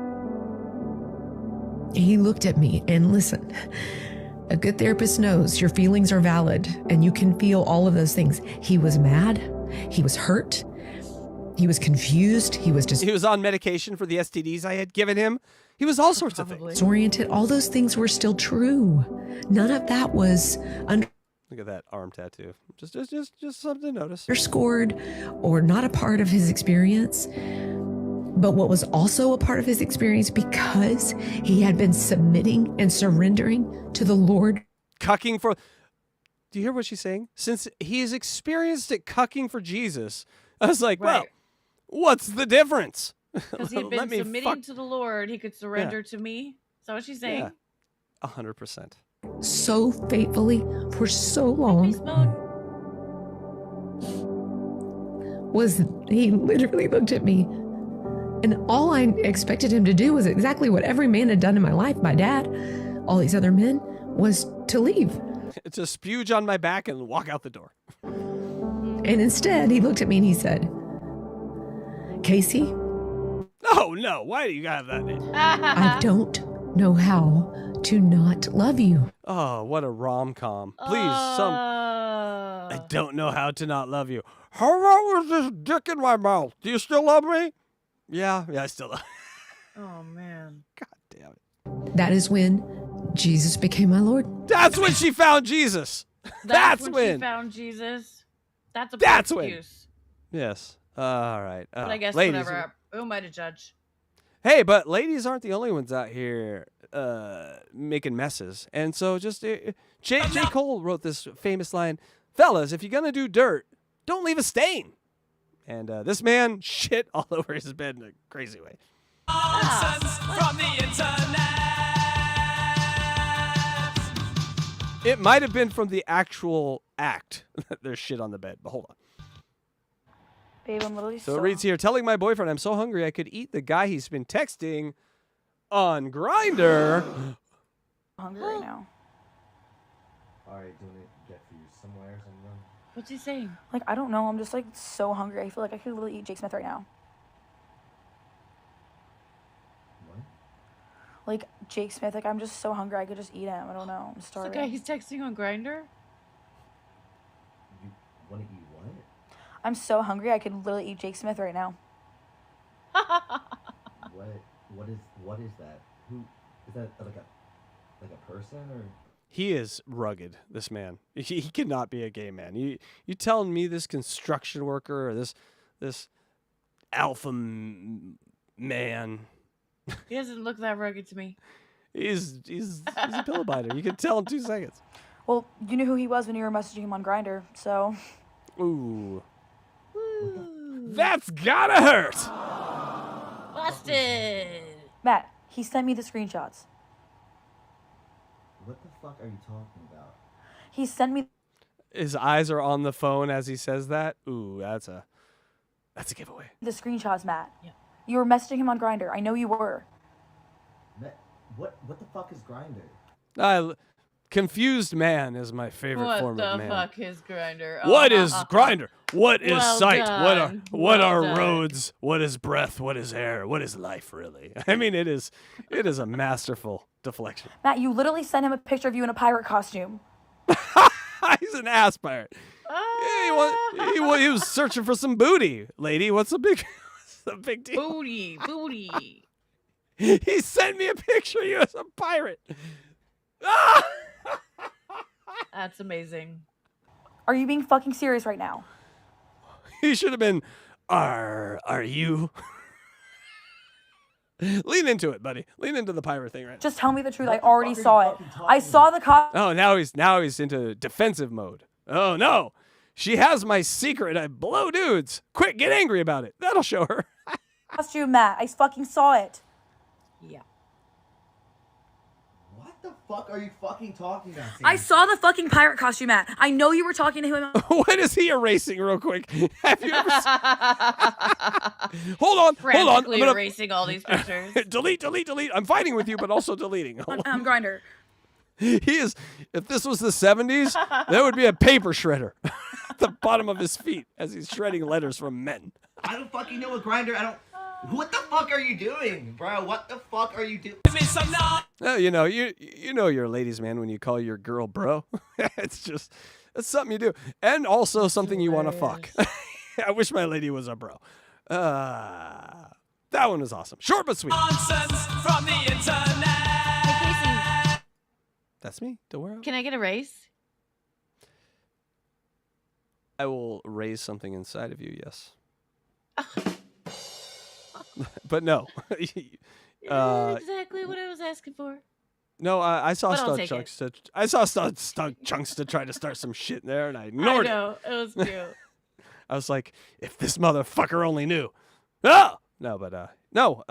he looked at me and listened. A good therapist knows your feelings are valid and you can feel all of those things. He was mad. He was hurt. He was confused. He was
He was on medication for the STDs I had given him. He was all sorts of things.
disoriented. All those things were still true. None of that was
Look at that arm tattoo. Just something to notice.
underscored or not a part of his experience. But what was also a part of his experience, because he had been submitting and surrendering to the Lord.
Cucking for. Do you hear what she's saying? Since he has experienced it cucking for Jesus, I was like, well, what's the difference?
Because he had been submitting to the Lord, he could surrender to me. Is that what she's saying?
Yeah. 100%.
So faithfully for so long. Was he literally looked at me, and all I expected him to do was exactly what every man had done in my life, my dad, all these other men, was to leave.
To spooge on my back and walk out the door.
And instead, he looked at me and he said, "Casey,
Oh, no. Why do you have that name?
I don't know how to not love you."
Oh, what a rom-com. Please, I don't know how to not love you. How long was this dick in my mouth? Do you still love me? Yeah, I still love
Oh, man.
God damn it.
That is when Jesus became my Lord.
That's when she found Jesus.
That's when she found Jesus. That's a
That's when.
excuse.
Yes. All right.
But I guess
ladies.
whatever. Who am I to judge?
Hey, but ladies aren't the only ones out here making messes. And so just J. Cole wrote this famous line, "Fellas, if you're going to do dirt, don't leave a stain." And this man shit all over his bed in a crazy way.
From the internet.
It might have been from the actual act that there's shit on the bed, but hold on.
Babe, I'm literally
So it reads here, telling my boyfriend I'm so hungry I could eat the guy he's been texting on Grindr.
hungry right now.
Alright, do you want to get food somewhere or something?
What's he saying?
Like, I don't know. I'm just like so hungry. I feel like I could literally eat Jake Smith right now.
What?
Like, Jake Smith, like, I'm just so hungry. I could just eat him. I don't know. I'm
The
starving.
guy he's texting on Grindr?
Want to eat what?
I'm so hungry I could literally eat Jake Smith right now.
What is that? Who is that? Like a person or?
He is rugged, this man. He cannot be a gay man. You telling me this construction worker or this alpha man?
He doesn't look that rugged to me.
He's a pillow biter. You can tell in 2 seconds.
Well, you knew who he was when you were messaging him on Grindr, so.
Ooh. That's gotta hurt.
Busted.
Matt, he sent me the screenshots.
What the fuck are you talking about?
He sent me.
His eyes are on the phone as he says that. Ooh, that's a giveaway.
The screenshots, Matt. Yeah. You were messaging him on Grindr. I know you were.
What the fuck is Grindr?
Confused man is my favorite form of man.
What the fuck is Grindr?
What is Grindr? What is sight?
Done.
What are
done.
roads? What is breath? What is air? What is life really? I mean, it is a masterful deflection.
Matt, you literally sent him a picture of you in a pirate costume.
He's an ass pirate. He was searching for some booty, lady. What's the big deal?
Booty.
He sent me a picture of you as a pirate.
That's amazing.
Are you being fucking serious right now?
He should have been, are you? Lean into it, buddy. Lean into the pirate thing right now.
Just tell me the truth. I already saw it. I saw the
Oh, now he's into defensive mode. Oh no. She has my secret. I blow dudes. Quick, get angry about it. That'll show her.
costume, Matt. I fucking saw it.
Yeah.
What the fuck are you fucking talking about?
I saw the fucking pirate costume, Matt. I know you were talking to him.
What is he erasing real quick? Have you ever Hold on.
Frantically erasing all these pictures.
delete. I'm fighting with you, but also deleting.
I'm Grindr.
He is, if this was the 70s, there would be a paper shredder at the bottom of his feet as he's shredding letters from men.
I don't fucking know what Grindr. What the fuck are you doing, bro? What the fuck are you doing?
You know you're a ladies' man when you call your girl bro. It's something you do, and also something you want to fuck. I wish my lady was a bro. That one was awesome, short but sweet.
Nonsense from the internet. Hey, Casey.
That's me. Don't worry.
Can I get a raise?
I will raise something inside of you. Yes. But no.
Exactly what I was asking for.
No, I saw
But
Stunt Chunks to try to start some shit there, and I ignored it.
I know, it was cute.
I was like, if this motherfucker only knew. Oh! No, but no.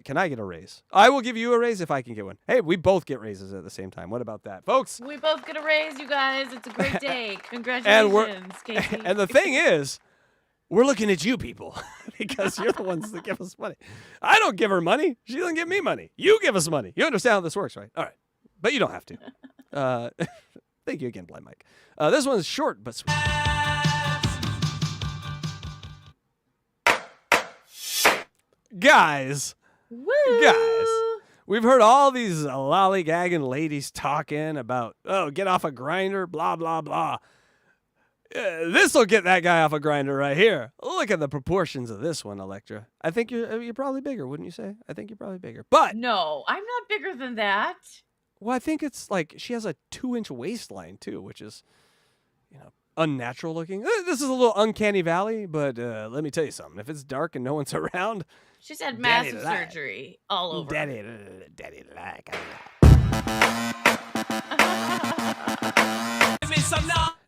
Can I get a raise? I will give you a raise if I can get one. Hey, we both get raises at the same time. What about that, folks?
We both get a raise, you guys. It's a great day. Congratulations, Casey.
And the thing is, we're looking at you people because you're the ones that give us money. I don't give her money. She doesn't give me money. You give us money. You understand how this works, right? All right. But you don't have to. Thank you again, Blind Mike. This one's short but sweet. Guys, we've heard all these lollygagging ladies talking about, get off a grinder, blah, blah, blah. This will get that guy off a grinder right here. Look at the proportions of this one, Electra. I think you're probably bigger, wouldn't you say? I think you're probably bigger. But
no, I'm not bigger than that.
Well, I think it's like she has a 2-inch waistline too, which is, unnatural looking. This is a little uncanny valley, but let me tell you something. If it's dark and no one's around,
she's had massive surgery all over.
Daddy like.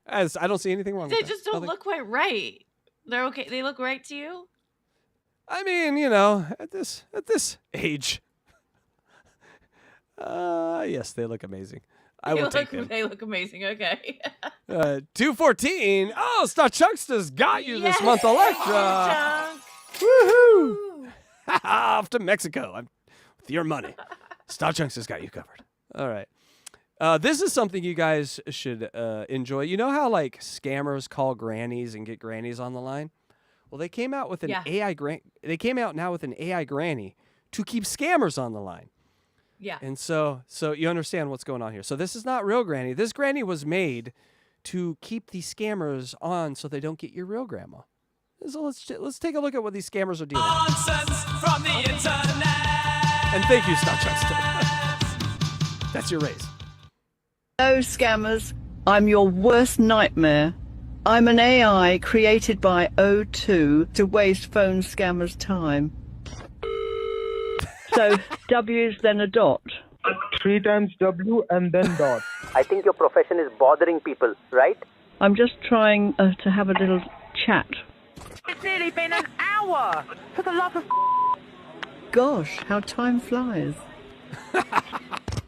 As I don't see anything wrong with that.
They just don't look quite right. They're okay. They look right to you?
I mean, at this age. Yes, they look amazing. I will take them.
They look amazing. Okay.
214. Oh, Star Chunkster's got you this month, Electra.
Chunk.
Woohoo! Off to Mexico. With your money. Star Chunkster's got you covered. All right. This is something you guys should enjoy. You know how like scammers call grannies and get grannies on the line? Well, they came out with an AI They came out now with an AI granny to keep scammers on the line.
Yeah.
And so you understand what's going on here. So this is not real granny. This granny was made to keep these scammers on so they don't get your real grandma. So let's take a look at what these scammers are dealing with.
Nonsense from the internet.
And thank you, Stock Justin. That's your raise.
Hello, scammers. I'm your worst nightmare. I'm an AI created by O2 to waste phone scammers' time. So, W's then a dot.
3 times W and then dot.
I think your profession is bothering people, right?
I'm just trying to have a little chat.
It's nearly been an hour. For the love of...
Gosh, how time flies.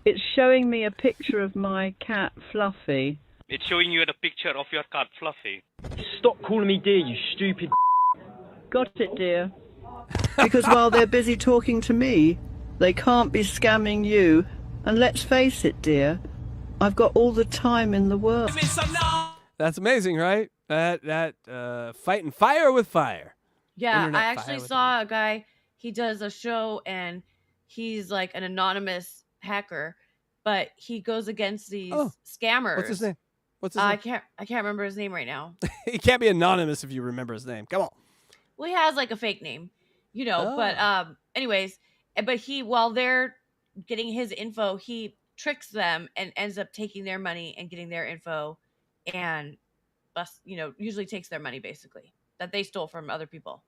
It's showing me a picture of my cat, Fluffy.
It's showing you the picture of your cat, Fluffy.
Stop calling me dear, you stupid.
Got it, dear. Because while they're busy talking to me, they can't be scamming you. And let's face it, dear, I've got all the time in the world.
That's amazing, right? That fighting fire with fire.
Yeah,
Internet
I actually
fire
saw a guy, he does a show and he's like an anonymous hacker, but he goes against these scammers.
What's his name? What's his name?
I can't remember his name right now.
He can't be anonymous if you remember his name. Come on.
Well, he has like a fake name, you know, but anyways, but while they're getting his info, he tricks them and ends up taking their money and getting their info and usually takes their money basically that they stole from other people.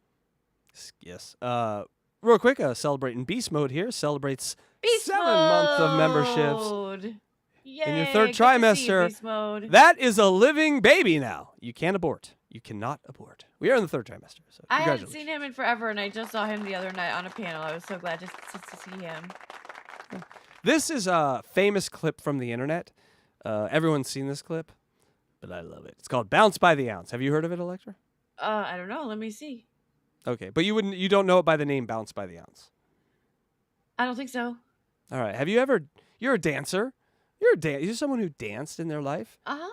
Yes. Real quick, celebrating Beast Mode here celebrates
Beast
7 months of memberships.
Mode. Yay,
in your third
good to see you,
trimester.
Beast Mode.
That is a living baby now. You can't abort. You cannot abort. We are in the third trimester. So
I haven't
congratulations.
seen him in forever, and I just saw him the other night on a panel. I was so glad to see him.
This is a famous clip from the internet. Everyone's seen this clip, but I love it. It's called "Bounce by the Ounce." Have you heard of it, Electra?
I don't know. Let me see.
Okay, but you don't know it by the name "Bounce by the Ounce."
I don't think so.
All right. Have you ever? You're a dancer. You're someone who danced in their life.
Uh-huh.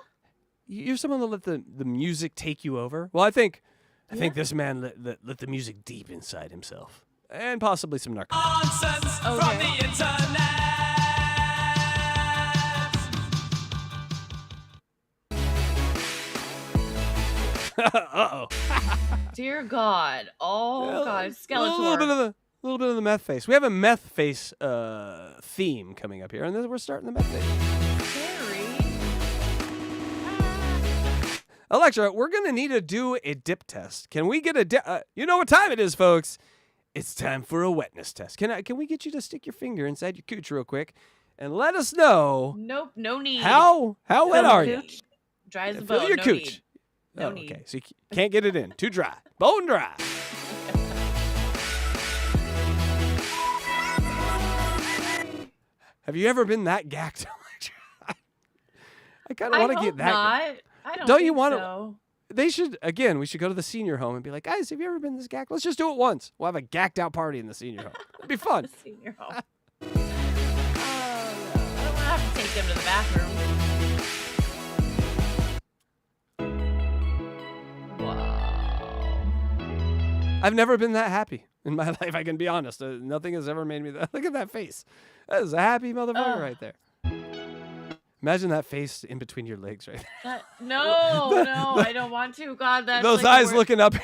You're someone that let the music take you over. Well, I think this man let the music deep inside himself, and possibly some narcotics.
Nonsense from the internet.
Uh-oh.
Dear God. Oh, God. Skeletor.
A little bit of the meth face. We have a meth face theme coming up here, and then we're starting the meth face. Electra, we're going to need to do a dip test. Can we get a you know what time it is, folks? It's time for a wetness test. Can we get you to stick your finger inside your cooch real quick and let us know?
Nope, no need.
How wet are you?
Dry as a
Feel
bone.
your
No
cooch.
need. No need.
Okay, so you can't get it in. Too dry. Bone dry. Have you ever been that gacked? I kind of want to get that.
Not. I don't
Don't
think
you want
so.
to? They should, again, we should go to the senior home and be like, guys, have you ever been this gacked? Let's just do it once. We'll have a gacked out party in the senior home. It'd be fun.
Senior home. Oh, no. I don't want to have to take them to the bathroom.
I've never been that happy in my life. I can be honest. Nothing has ever made me that. Look at that face. That is a happy motherfucker right there. Imagine that face in between your legs right there.
No, I don't want to. God, that's
those
like
eyes looking up,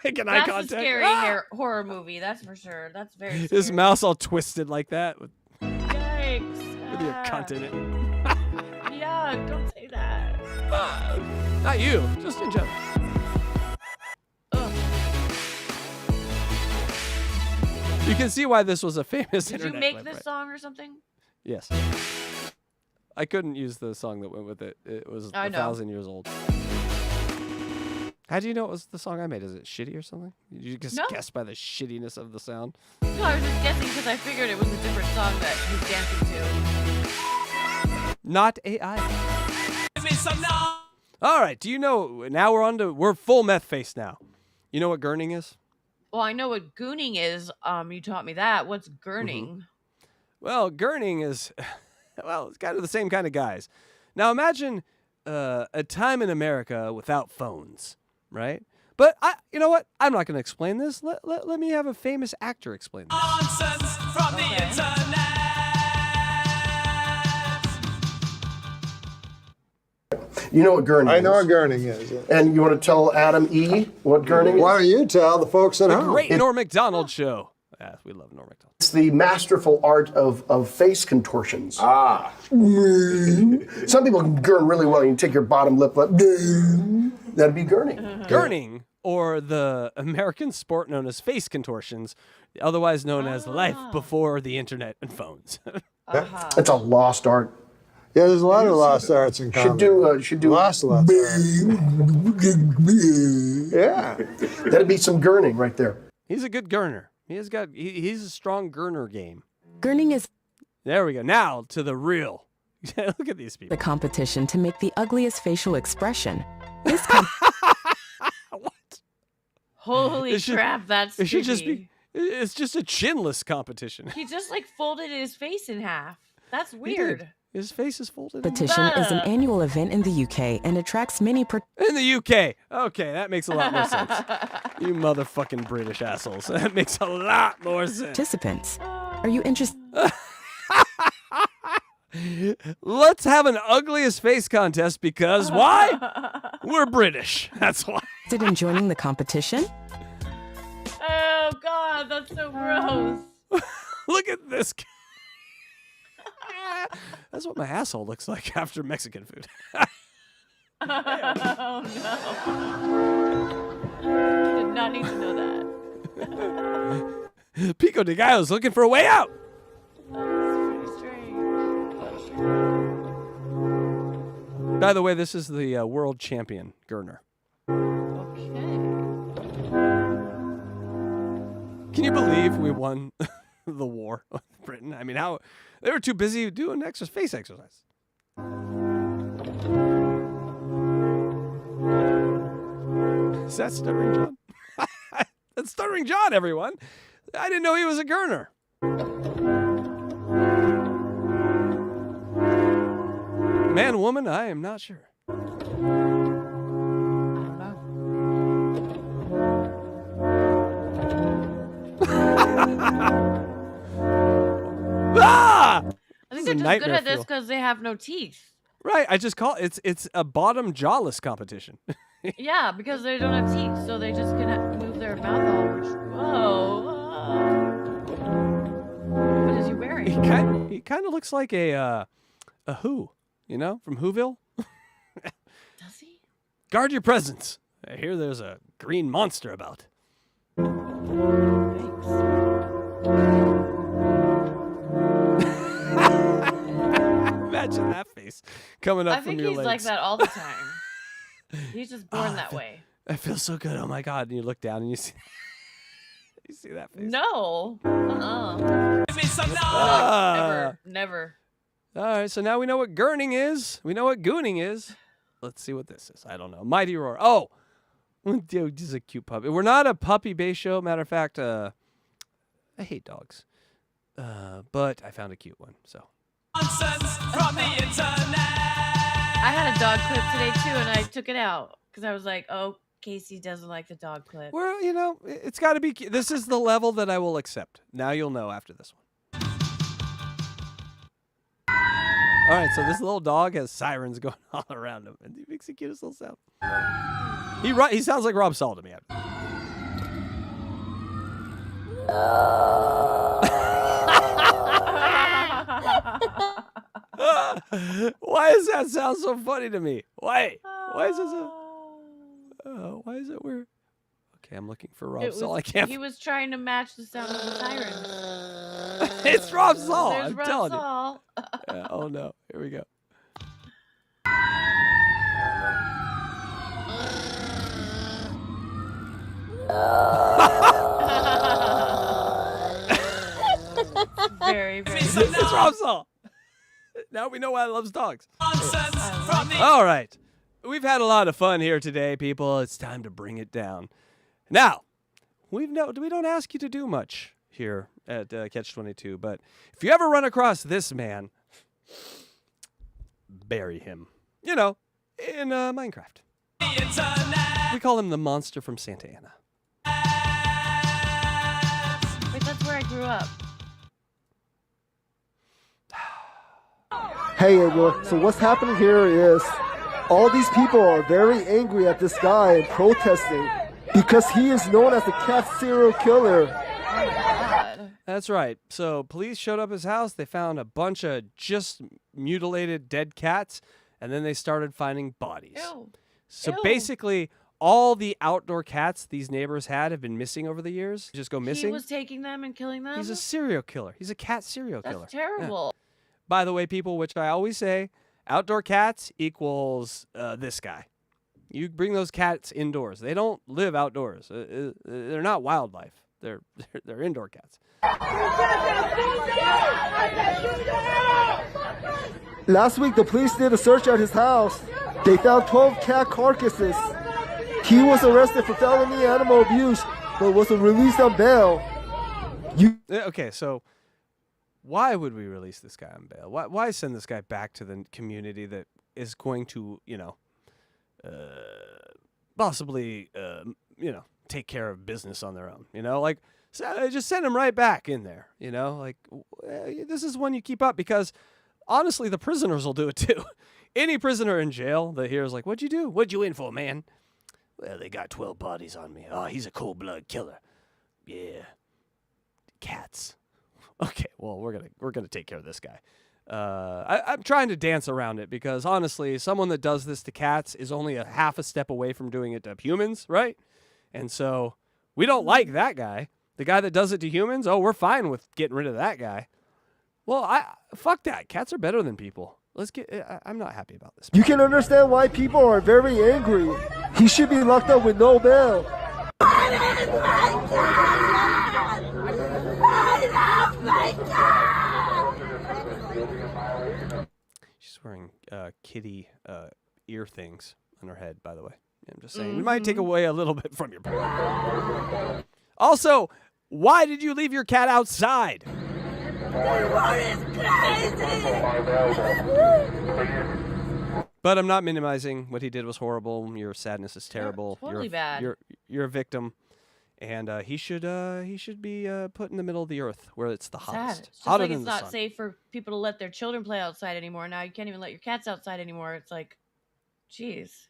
making eye
that's
contact.
a scary horror movie. That's for sure. That's very scary.
His mouth's all twisted like that with
Yikes.
your cunt in it.
Yeah, don't say that.
Not you, just in general. You can see why this was a famous
Did you
internet
make
clip,
this
right?
song or something?
Yes. I couldn't use the song that went with it. It was
I know.
1,000 years old. How do you know it was the song I made? Is it shitty or something? Did you just
No.
guess by the shittiness of the sound?
No, I was just guessing because I figured it was a different song that he's dancing to.
Not AI. All right. Do you know, now we're full meth face now. You know what gurning is?
Well, I know what gooning is. You taught me that. What's gurning?
Well, gurning is, well, it's kind of the same kind of guys. Now imagine a time in America without phones, right? But you know what? I'm not going to explain this. Let me have a famous actor explain this.
Nonsense from the internet.
You know what gurning is.
I know what gurning is.
And you want to tell Adam E. what gurning is?
Why don't you tell the folks at home?
Great Norm Macdonald show. Yeah, we love Norm Macdonald.
It's the masterful art of face contortions.
Ah.
Some people can gurn really well. You take your bottom lip up. That'd be gurning.
Gurning, or the American sport known as face contortions, otherwise known as life before the internet and phones.
It's a lost art.
Yeah, there's a lot of lost arts in comedy.
Should do
lost arts. Yeah.
That'd be some gurning right there.
He's a good gurner. He's a strong gurner game.
Gurning is
There we go. Now to the real. Look at these people.
the competition to make the ugliest facial expression. This
Holy crap, that's
It should just
creepy.
be. It's just a chinless competition.
He just like folded his face in half. That's weird.
His face is folded.
competition is an annual event in the UK and attracts many
In the UK. Okay, that makes a lot more sense. You motherfucking British assholes. That makes a lot more sense.
participants. Are you interested
Let's have an ugliest face contest because why? We're British. That's why.
in joining the competition?
Oh God, that's so gross.
Look at this guy. That's what my asshole looks like after Mexican food.
Oh no. Did not need to know that.
Pico de Gallo's looking for a way out.
That's pretty strange.
By the way, this is the world champion gurner. Can you believe we won the war with Britain? I mean, how they were too busy doing face exercise. Is that Stuttering John? That's Stuttering John, everyone. I didn't know he was a gurner. Man, woman, I am not sure.
I think they're just good at this because they have no teeth.
Right, I just call it's a bottom jawless competition.
Yeah, because they don't have teeth, so they just can move their mouth all. Whoa. What is he wearing?
He kind of looks like a Who, you know, from Whoville.
Does he?
Guard your presence. I hear there's a green monster about. Imagine that face coming up from your legs.
I think he's like that all the time. He's just born that way.
I feel so good. Oh my God. And you look down and you see you see that face.
No. Never.
All right, so now we know what gurning is. We know what gooning is. Let's see what this is. I don't know. Mighty Roar. Oh, dude, this is a cute puppy. We're not a puppy-based show. Matter of fact, I hate dogs. But I found a cute one, so.
Nonsense from the internet.
I had a dog clip today, too, and I took it out because I was like, oh, Casey doesn't like the dog clip.
Well, you know, it's got to be. This is the level that I will accept. Now you'll know after this one. All right, so this little dog has sirens going all around him, and he makes the cutest little sound. He sounds like Rob Saul to me. Why does that sound so funny to me? Why? Why is this why is it weird? Okay, I'm looking for Rob Saul. I can't.
He was trying to match the sound of the sirens.
It's Rob Saul.
There's
I'm
Rob
telling
Saul.
you. Yeah, oh no! Here we go.
Very, very.
It's Rob Saul. Now we know why he loves dogs. All right. We've had a lot of fun here today, people. It's time to bring it down. Now, we don't ask you to do much here at CATCH22, but if you ever run across this man, bury him. You know, in Minecraft. We call him the monster from Santa Ana.
Wait, that's where I grew up.
Hey, Igor. So what's happening here is
All these people are very angry at this guy and protesting because he is known as the cat serial killer.
That's right. So police showed up at his house. They found a bunch of just mutilated dead cats, and then they started finding bodies.
Ew.
So
Ew.
basically, all the outdoor cats these neighbors had have been missing over the years. Just go missing.
He was taking them and killing them?
He's a serial killer. He's a cat serial killer.
That's terrible.
Yeah. By the way, people, which I always say, outdoor cats equals this guy. You bring those cats indoors. They don't live outdoors. They're not wildlife. They're indoor cats.
Last week, the police did a search at his house. They found 12 cat carcasses. He was arrested for felony animal abuse, but was released on bail.
Okay, so why would we release this guy on bail? Why send this guy back to the community that is going to, possibly, take care of business on their own? Like, just send him right back in there. Like, this is one you keep up because, honestly, the prisoners will do it too. Any prisoner in jail that hears like, "What'd you do? What'd you in for, man?" "Well, they got 12 bodies on me. Oh, he's a cold-blooded killer." "Yeah, cats." Okay, well, we're gonna take care of this guy. I'm trying to dance around it because honestly, someone that does this to cats is only a half a step away from doing it to humans, right? And so we don't like that guy. The guy that does it to humans, we're fine with getting rid of that guy. Well, fuck that. Cats are better than people. I'm not happy about this.
You can understand why people are very angry. He should be locked up with no bail.
She's wearing kitty ear things on her head, by the way. I'm just saying. It might take away a little bit from your... Also, why did you leave your cat outside? But I'm not minimizing. What he did was horrible. Your sadness is terrible.
Totally bad.
You're a victim, and he should be put in the middle of the earth where it's the hottest.
Sad. It's just
Hotter
like
than
it's
the
not
sun.
safe for people to let their children play outside anymore. Now you can't even let your cats outside anymore. It's like, jeez.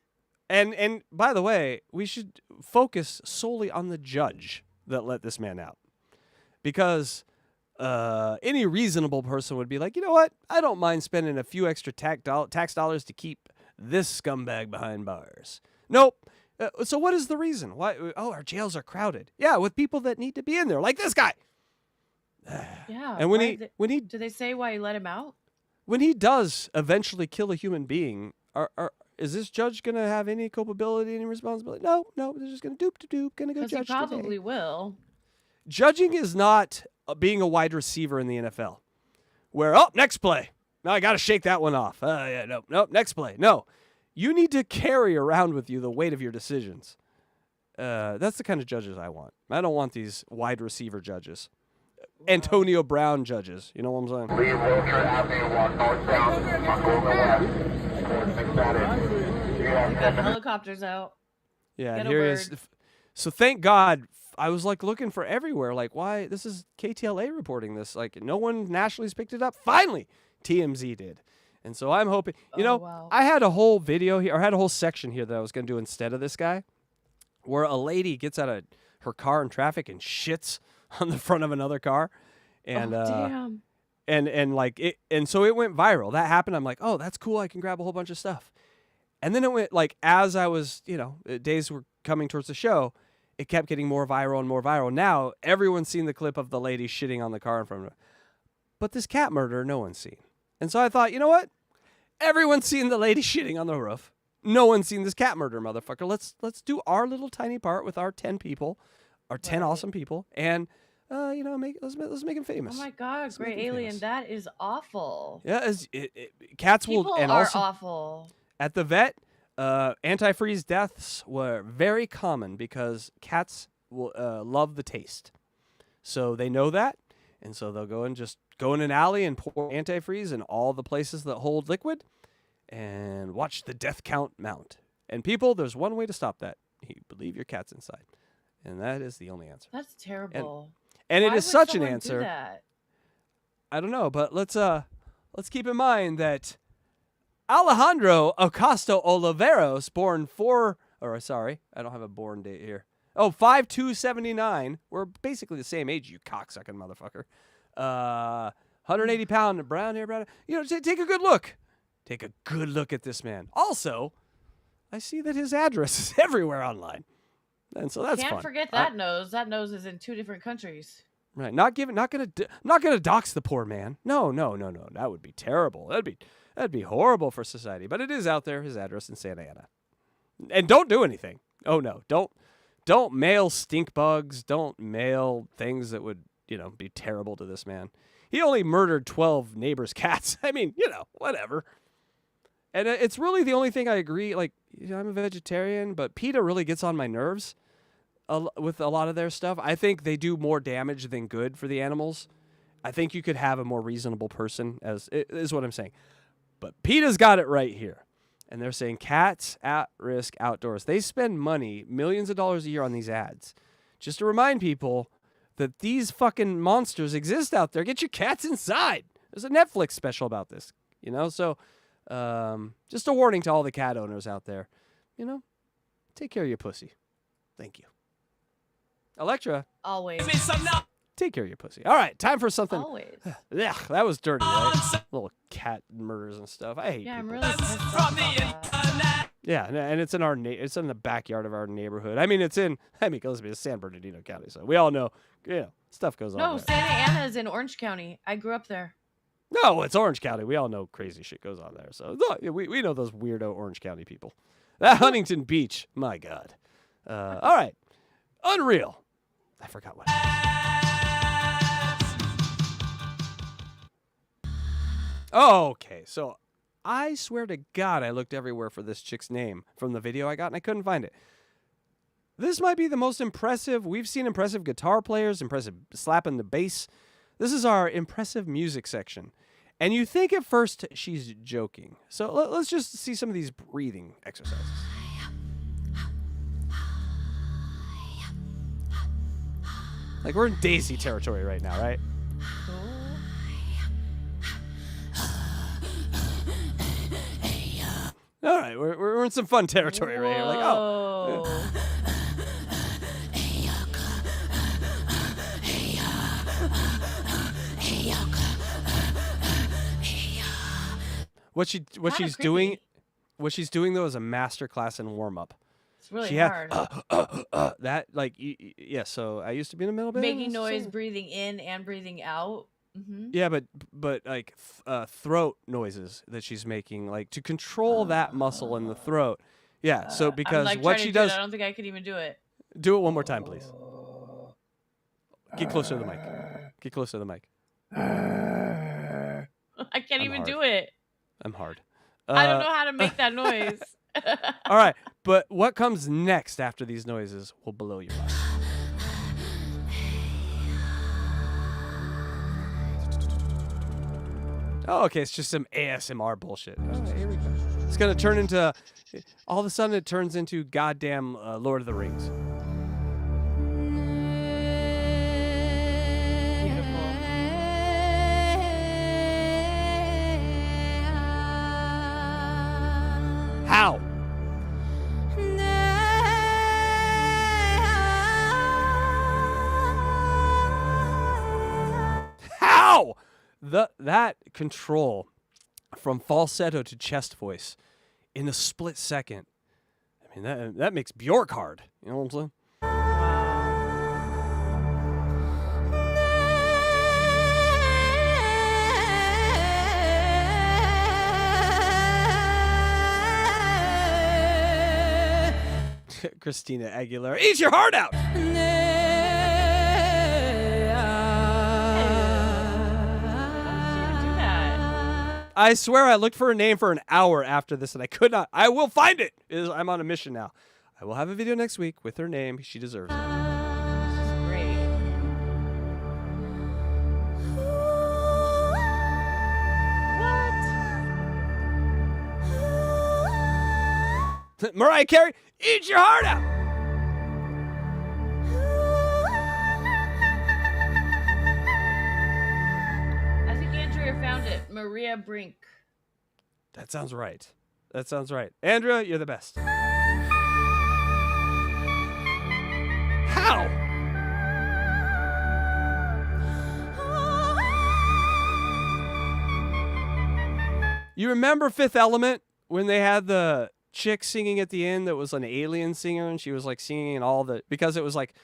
And by the way, we should focus solely on the judge that let this man out, because any reasonable person would be like, you know what? I don't mind spending a few extra tax dollars to keep this scumbag behind bars. Nope. So what is the reason? Why? Oh, our jails are crowded. Yeah, with people that need to be in there, like this guy.
Yeah.
And when he
do they say why he let him out?
When he does eventually kill a human being, is this judge gonna have any culpability, any responsibility? No, they're just gonna doop, gonna go judge
Because he probably
today.
will.
Judging is not being a wide receiver in the NFL, where, next play. No, I got to shake that one off. No, next play. No, you need to carry around with you the weight of your decisions. That's the kind of judges I want. I don't want these wide receiver judges. Antonio Brown judges. You know what I'm saying?
Leave Wilshire Avenue, walk northbound, on Golden West.
They got helicopters out.
Yeah,
Get
and
a
here he is.
word.
So thank God. I was like looking for everywhere. Like, why? This is KTLA reporting this. Like, no one nationally has picked it up. Finally, TMZ did. And so I'm hoping,
wow.
I had a whole video here, or had a whole section here that I was going to do instead of this guy, where a lady gets out of her car in traffic and shits on the front of another car. And,
damn.
And so it went viral. That happened. I'm like, oh, that's cool. I can grab a whole bunch of stuff. And then it went, like, as I was, days were coming towards the show, it kept getting more viral and more viral. Now, everyone's seen the clip of the lady shitting on the car in front of her. But this cat murder, no one's seen. And so I thought, you know what? Everyone's seen the lady shitting on the roof. No one's seen this cat murder, motherfucker. Let's do our little tiny part with our 10 people, our 10 awesome people, and let's make him famous.
Oh my God, Great Alien, that is awful.
Yeah, cats will,
People
and
are
also
awful.
at the vet. Antifreeze deaths were very common because cats will love the taste. So they know that, and so they'll go in an alley and pour antifreeze in all the places that hold liquid and watch the death count mount. And people, there's one way to stop that. You leave your cats inside. And that is the only answer.
That's terrible.
And
Why
it is
would
such an
someone do
answer.
that?
I don't know, but let's keep in mind that Alejandro Acosta Oliveros, born I don't have a born date here. Oh, 5/2/79. We're basically the same age, you cocksucking motherfucker. 180-pound brown hair. You know, take a good look. Take a good look at this man. Also, I see that his address is everywhere online, and so that's
Can't
fun.
forget that nose. That nose is in 2 different countries.
Right, not gonna dox the poor man. No. That would be terrible. That'd be horrible for society. But it is out there. His address in Santa Ana. And don't do anything. Oh no, don't mail stink bugs. Don't mail things that would be terrible to this man. He only murdered 12 neighbors' cats. I mean, whatever. And it's really the only thing I agree. Like, I'm a vegetarian, but PETA really gets on my nerves with a lot of their stuff. I think they do more damage than good for the animals. I think you could have a more reasonable person, is what I'm saying. But PETA's got it right here. And they're saying cats at risk outdoors. They spend money, millions of dollars a year on these ads. Just to remind people that these fucking monsters exist out there. Get your cats inside. There's a Netflix special about this, So just a warning to all the cat owners out there. Take care of your pussy. Thank you. Electra.
Always.
Take care of your pussy. All right, time for something.
Always.
Yeah, that was dirty, right? Little cat murders and stuff. I hate people.
I'm really pissed off about that.
Yeah, and it's in it's in the backyard of our neighborhood. I mean, it's San Bernardino County, so we all know, stuff goes on.
No,
there.
Santa Ana is in Orange County. I grew up there.
No, it's Orange County. We all know crazy shit goes on there. So we know those weirdo Orange County people. That Huntington Beach, my God. All right, Unreal. I forgot what. Okay, so I swear to God, I looked everywhere for this chick's name from the video I got, and I couldn't find it. This might be the most impressive. We've seen impressive guitar players, impressive slapping the bass. This is our impressive music section. And you think at first she's joking. So let's just see some of these breathing exercises. Like, we're in Daisy territory right now, right? All right, we're in some fun territory right here. Like, oh. What she's doing though is a master class in warm up.
It's really hard.
That yeah. So I used to be in a metal band.
Making noise, breathing in and breathing out. Mm-hmm.
Yeah, but like throat noises that she's making, like to control that muscle in the throat. Yeah. So because what she does,
I don't think I could even do it.
Do it one more time, please. Get closer to the mic. Get closer to the mic.
I can't even do it.
I'm hard.
I don't know how to make that noise.
All right, but what comes next after these noises will blow your mind. Oh, okay, it's just some ASMR bullshit. All right, here we go. It's gonna turn into, all of a sudden it turns into goddamn Lord of the Rings. How? How? That control from falsetto to chest voice in a split second. I mean, that makes Bjork hard. You know what I'm saying? Christina Aguilera, eat your heart out. I swear I looked for a name for an hour after this and I could not. I will find it. I'm on a mission now. I will have a video next week with her name. She deserves it.
This is great.
Mariah Carey, eat your heart out.
I think Andrea found it. Maria Brink.
That sounds right. That sounds right. Andrea, you're the best. How? You remember Fifth Element when they had the chick singing at the end that was an alien singer, and she was like singing in all the, because it was like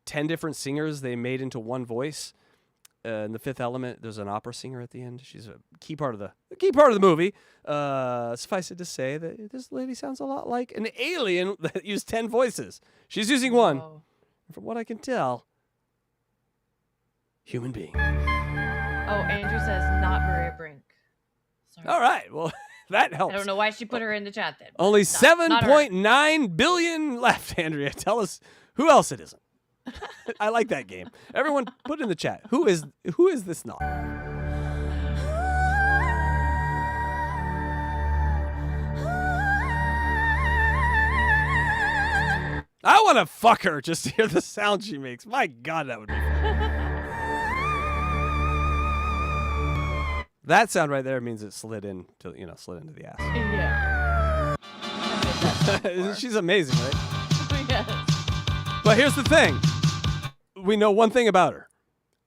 10 different singers they made into one voice. In the Fifth Element, there's an opera singer at the end. She's a key part of the movie. Suffice it to say that this lady sounds a lot like an alien that used 10 voices. She's using one.
Whoa.
From what I can tell, human being.
Oh, Andrew says not Maria Brink. Sorry.
All right, well, that helps.
I don't know why she put her in the chat then.
Only
Not her.
7.9 billion left, Andrea. Tell us who else it isn't. I like that game. Everyone put in the chat. Who is this not? I want to fuck her just to hear the sound she makes. My God, that would be fun. That sound right there means it slid into the ass.
Yeah.
She's amazing, right?
Yes.
But here's the thing. We know one thing about her.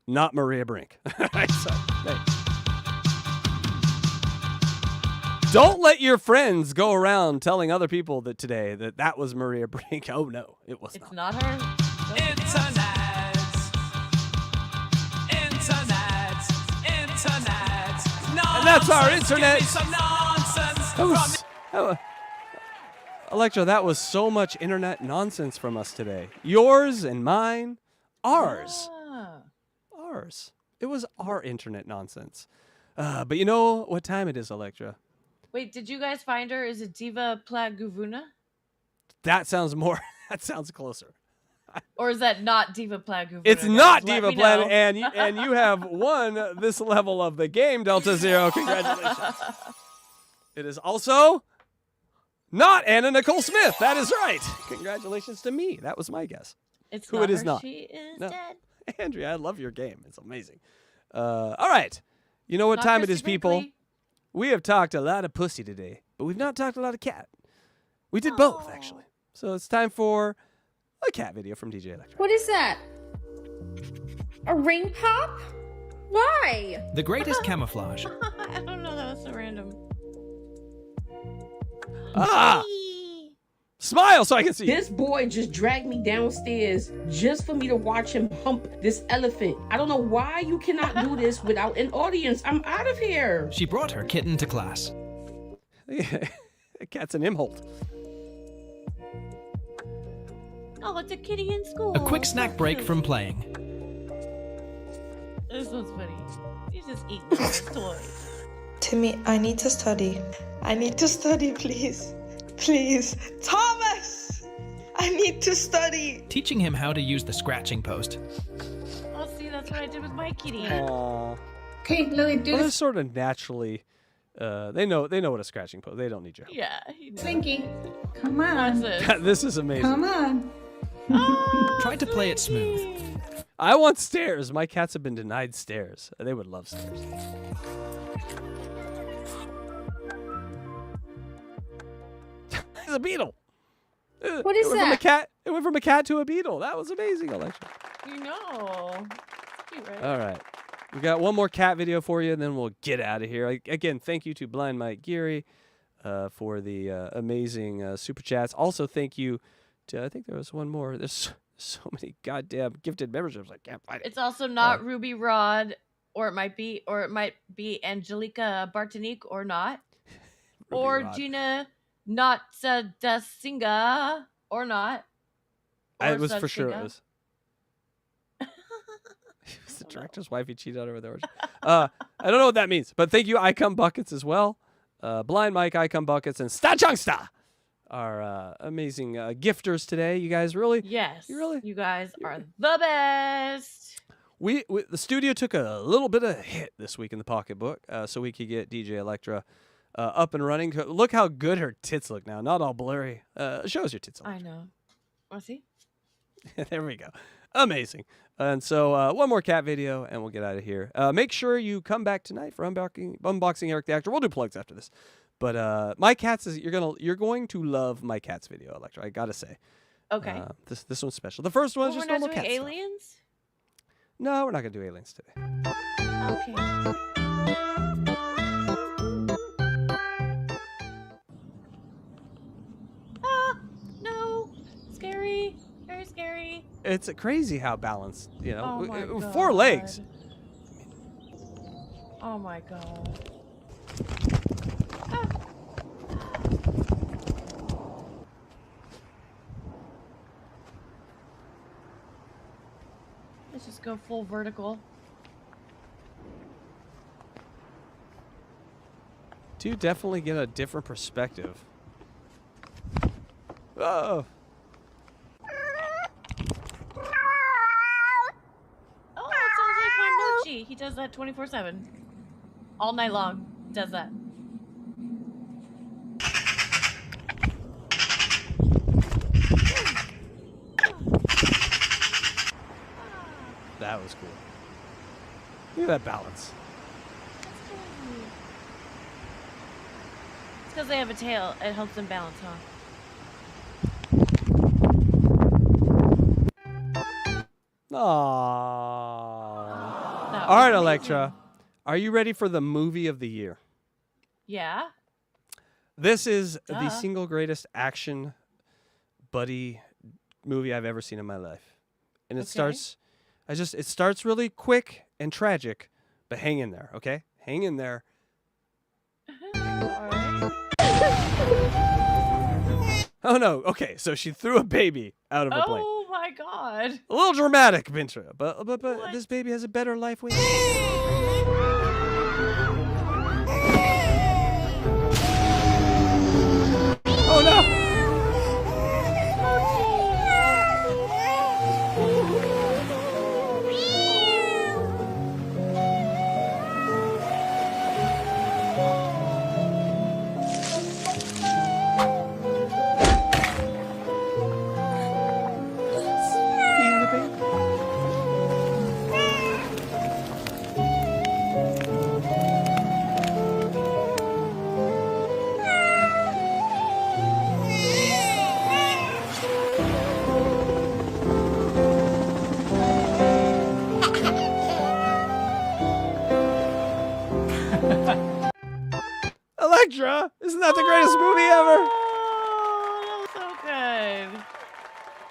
Not Maria Brink. So, hey. Don't let your friends go around telling other people that today that was Maria Brink. Oh, no, it was
It's
not.
not her.
Internet.
And that's our internet. Electra, that was so much internet nonsense from us today. Yours and mine. Ours.
Ah.
Ours. It was our internet nonsense. But you know what time it is, Electra?
Wait, did you guys find her? Is it Diva Plaguvuna?
That sounds closer.
Or is that not Diva Plaguvuna?
It's
Guys,
not
let
Diva
me know.
Planet, and you have won this level of the game, Delta Zero. Congratulations. It is also not Anna Nicole Smith. That is right. Congratulations to me. That was my guess.
It's
Who
not
it is
her.
not.
She is
No.
dead.
Andrea, I love your game. It's amazing. All right. You know what
Not
time it
Christy
is, people?
Brinkley.
We have talked a lot of pussy today, but we've not talked a lot of cat. We did both, actually. So it's time for a cat video from DJ Electra.
What is that? A ring pop? Why?
The greatest camouflage.
I don't know. That was so random.
Ah! Smile so I can see you.
This boy just dragged me downstairs just for me to watch him hump this elephant. I don't know why you cannot do this without an audience. I'm out of here.
She brought her kitten to class.
A cat's an Imholt.
Oh, it's a kitty in school.
A quick snack break from playing.
This one's funny. He's just eating his toys.
Timmy, I need to study. I need to study, please. Please. Thomas! I need to study.
Teaching him how to use the scratching post.
Oh, see, that's what I did with my kitty.
Aww.
Okay, Lily, do
Well, they're
this.
sort of naturally. They know what a scratching post. They don't need your help.
Yeah. He did.
Slinky. Come on.
This is amazing.
Come on.
Try to play it smooth.
I want stairs. My cats have been denied stairs. They would love stairs. It's a beetle.
What is
It went
that?
From a cat. It went from a cat to a beetle. That was amazing, Alexa.
You know. It's cute, right?
All right. We got one more cat video for you, and then we'll get out of here. Again, thank you to Blind Mike Geary for the amazing super chats. Also, thank you to, I think there was one more. There's so many goddamn gifted memberships. I can't find it.
It's also not Ruby Rod, or it might be Angelica Bartonique, or not. Or
Rod.
Gina Natsa or not. Or
It was for sure.
Sadsinga.
It was. It was the director's wife. He cheated on her with the origin. I don't know what that means, but thank you, Icon Buckets as well. Blind Mike, Icon Buckets, and Stachangsta are amazing gifters today. You guys really,
Yes.
you
guys are the best.
We the studio took a little bit of a hit this week in the pocketbook, so we could get DJ Electra up and running. Look how good her tits look now. Not all blurry. Show us your tits.
I know. Want to see?
There we go. Amazing. And so one more cat video, and we'll get out of here. Make sure you come back tonight for Unboxing Eric the Actor. We'll do plugs after this. But my cats is you're going to love my cats video, Electra. I gotta say.
Okay.
This one's special. The first one's
Well,
just
we're not
normal
doing
cat stuff.
aliens?
No, we're not gonna do aliens today.
Okay. No. Scary. Very scary.
It's crazy how balanced,
Oh my
4 legs.
Oh my god. Let's just go full vertical.
Do definitely get a different perspective. Oh.
Oh, that sounds like my Mochi. He does that 24/7. All night long. He does that.
That was cool. Look at that balance.
It's because they have a tail. It helps them balance, huh?
Aww. All right, Electra. Are you ready for the movie of the year?
Yeah.
This is
Duh.
the single greatest action buddy movie I've ever seen in my life. And it starts really quick and tragic, but hang in there, okay? Hang in there. Oh no, okay, so she threw a baby out of a plane.
Oh my god.
A little dramatic, Bintra, but this baby has a better life waiting. Oh no! Electra! Isn't that the greatest movie ever?
Oh, that was so good.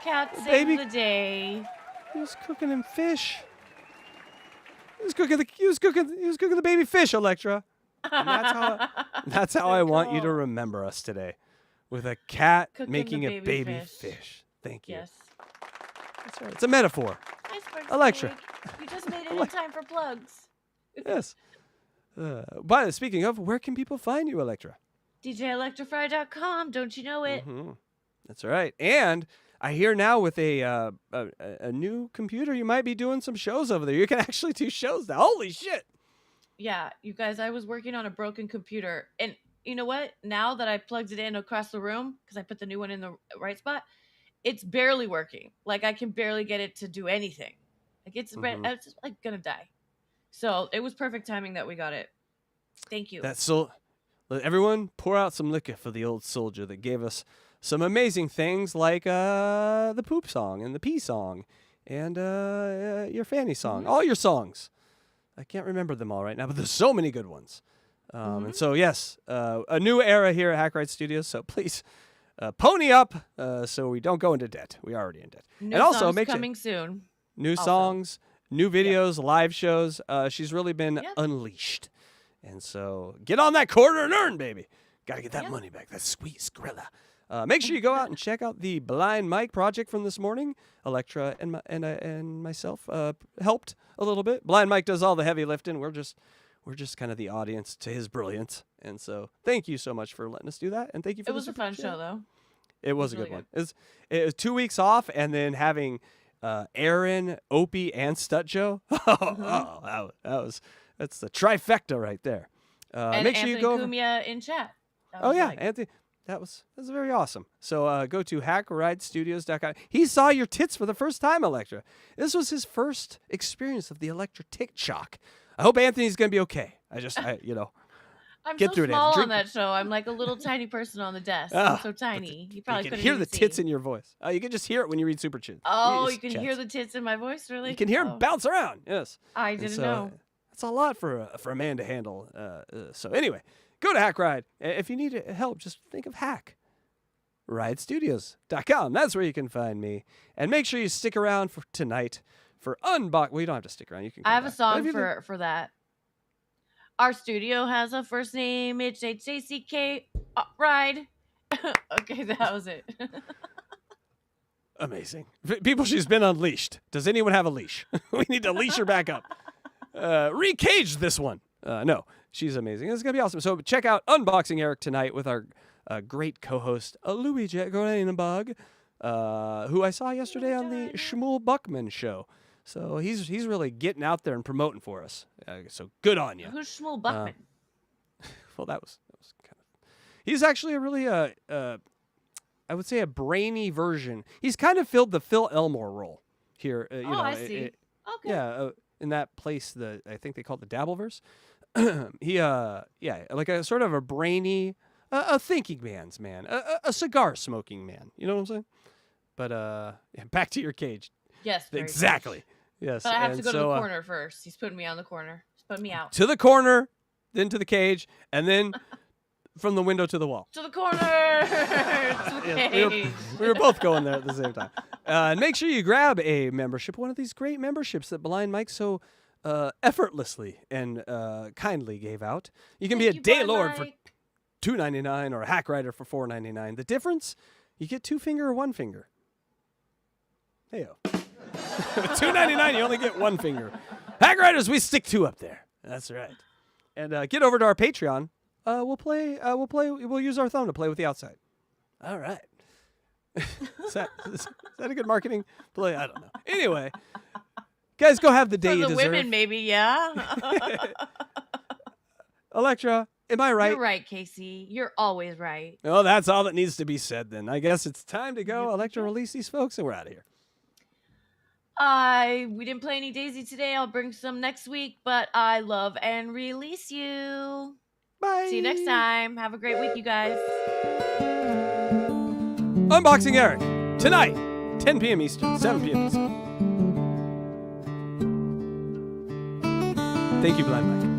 Cat saved the day.
He was cooking him fish. He was cooking the baby fish, Electra. And that's how I want you to remember us today. With a cat
Cooking
making
the
a baby
baby
fish. Thank you.
Yes.
That's right. It's a metaphor.
Iceberg
Electra.
steak. You just made it in time for plugs.
Yes. But speaking of, where can people find you, Electra?
DJElectrify.com. Don't you know it?
Mm-hmm. That's right. And I hear now with a new computer, you might be doing some shows over there. You can actually do shows now. Holy shit.
Yeah, you guys, I was working on a broken computer. And you know what? Now that I plugged it in across the room, because I put the new one in the right spot, it's barely working. Like, I can barely get it to do anything. Like, it's just, like, gonna die. So it was perfect timing that we got it. Thank you.
Let everyone pour out some liquor for the old soldier that gave us some amazing things like the poop song and the pee song and your fanny song. All your songs. I can't remember them all right now, but there's so many good ones. And so, yes, a new era here at Hackride Studios. So please pony up so we don't go into debt. We are already in debt.
New
and also,
songs coming soon.
New songs, new videos, live shows. She's really been unleashed. And so get on that quarter and earn, baby. Got to get that money back. That sweet Skrilla. Make sure you go out and check out the Blind Mike project from this morning. Electra and myself helped a little bit. Blind Mike does all the heavy lifting. We're just kind of the audience to his brilliance. And so thank you so much for letting us do that. And thank you for
It was a fun show, though.
It was a good one. It was 2 weeks off, and then having Aaron, Opie, and Stut Joe. That's the trifecta right there.
And
make sure
Anthony
you go
Cumia in chat.
Anthony, that was very awesome. So go to hackridestudios.com. He saw your tits for the first time, Electra. This was his first experience of the Electra tit shock. I hope Anthony's gonna be okay. I
I'm
Get
so
through it,
small
Andy.
on that show. I'm like a little tiny person on the desk.
Ah,
I'm so tiny. You probably
You can
couldn't
hear
even
the tits
see.
in your voice. You can just hear it when you read Super Chats.
Oh, you can hear the tits in my voice, really?
You can hear them bounce around. Yes.
I
And
didn't
so,
know.
That's a lot for a man to handle. So anyway, go to Hackride. If you need help, just think of HackRideStudios.com. That's where you can find me. And make sure you stick around for tonight for unbox. Well, you don't have to stick around. You can.
I have a
But
song
if you
for that. Our studio has a first name. It's HJCK Ride. Okay, that was it.
Amazing. People, she's been unleashed. Does anyone have a leash? We need to leash her back up. Recage this one. No, she's amazing. It's going to be awesome. So check out Unboxing Eric tonight with our great co-host, Louis Greenberg, who I saw yesterday on the Shmuel Buckman show. So he's really getting out there and promoting for us. So good on you.
Who's Shmuel Buckman?
Well, that was kind of. He's actually a really I would say a brainy version. He's kind of filled the Phil Elmore role here.
I see. Okay.
Yeah, in that place that I think they call it the Dabbleverse. He like a sort of a brainy, a thinking man's man, a cigar smoking man. You know what I'm saying? But back to your cage.
Yes. very
Exactly.
much.
Yes.
But I have to
and
go to
so,
the corner first. He's putting me on the corner. He's putting me out.
to the corner, then to the cage, and then from the window to the wall.
To the corner. To the
Yes,
cage.
we were both going there at the same time. And make sure you grab a membership, one of these great memberships that Blind Mike so effortlessly and kindly gave out. You can be a Day Lord for $2.99 or a Hack Rider for $4.99. The difference, you get 2 finger or 1 finger. Heyo. $2.99, you only get 1 finger. Hack Riders, we stick 2 up there. That's right. And get over to our Patreon. We'll use our thumb to play with the outside. All right. is that a good marketing play? I don't know. Anyway, guys, go have the day
For
you
the
deserve.
women, maybe, yeah.
Electra, am I right?
You're right, Casey. You're always right.
Oh, that's all that needs to be said then. I guess it's time to go. Electra, release these folks and we're out of here.
We didn't play any Daisy today. I'll bring some next week, but I love and release you.
Bye.
See you next time. Have a great week, you guys.
Unboxing Eric, tonight, 10 p.m. Eastern, 7 p.m. Eastern. Thank you, Blind Mike.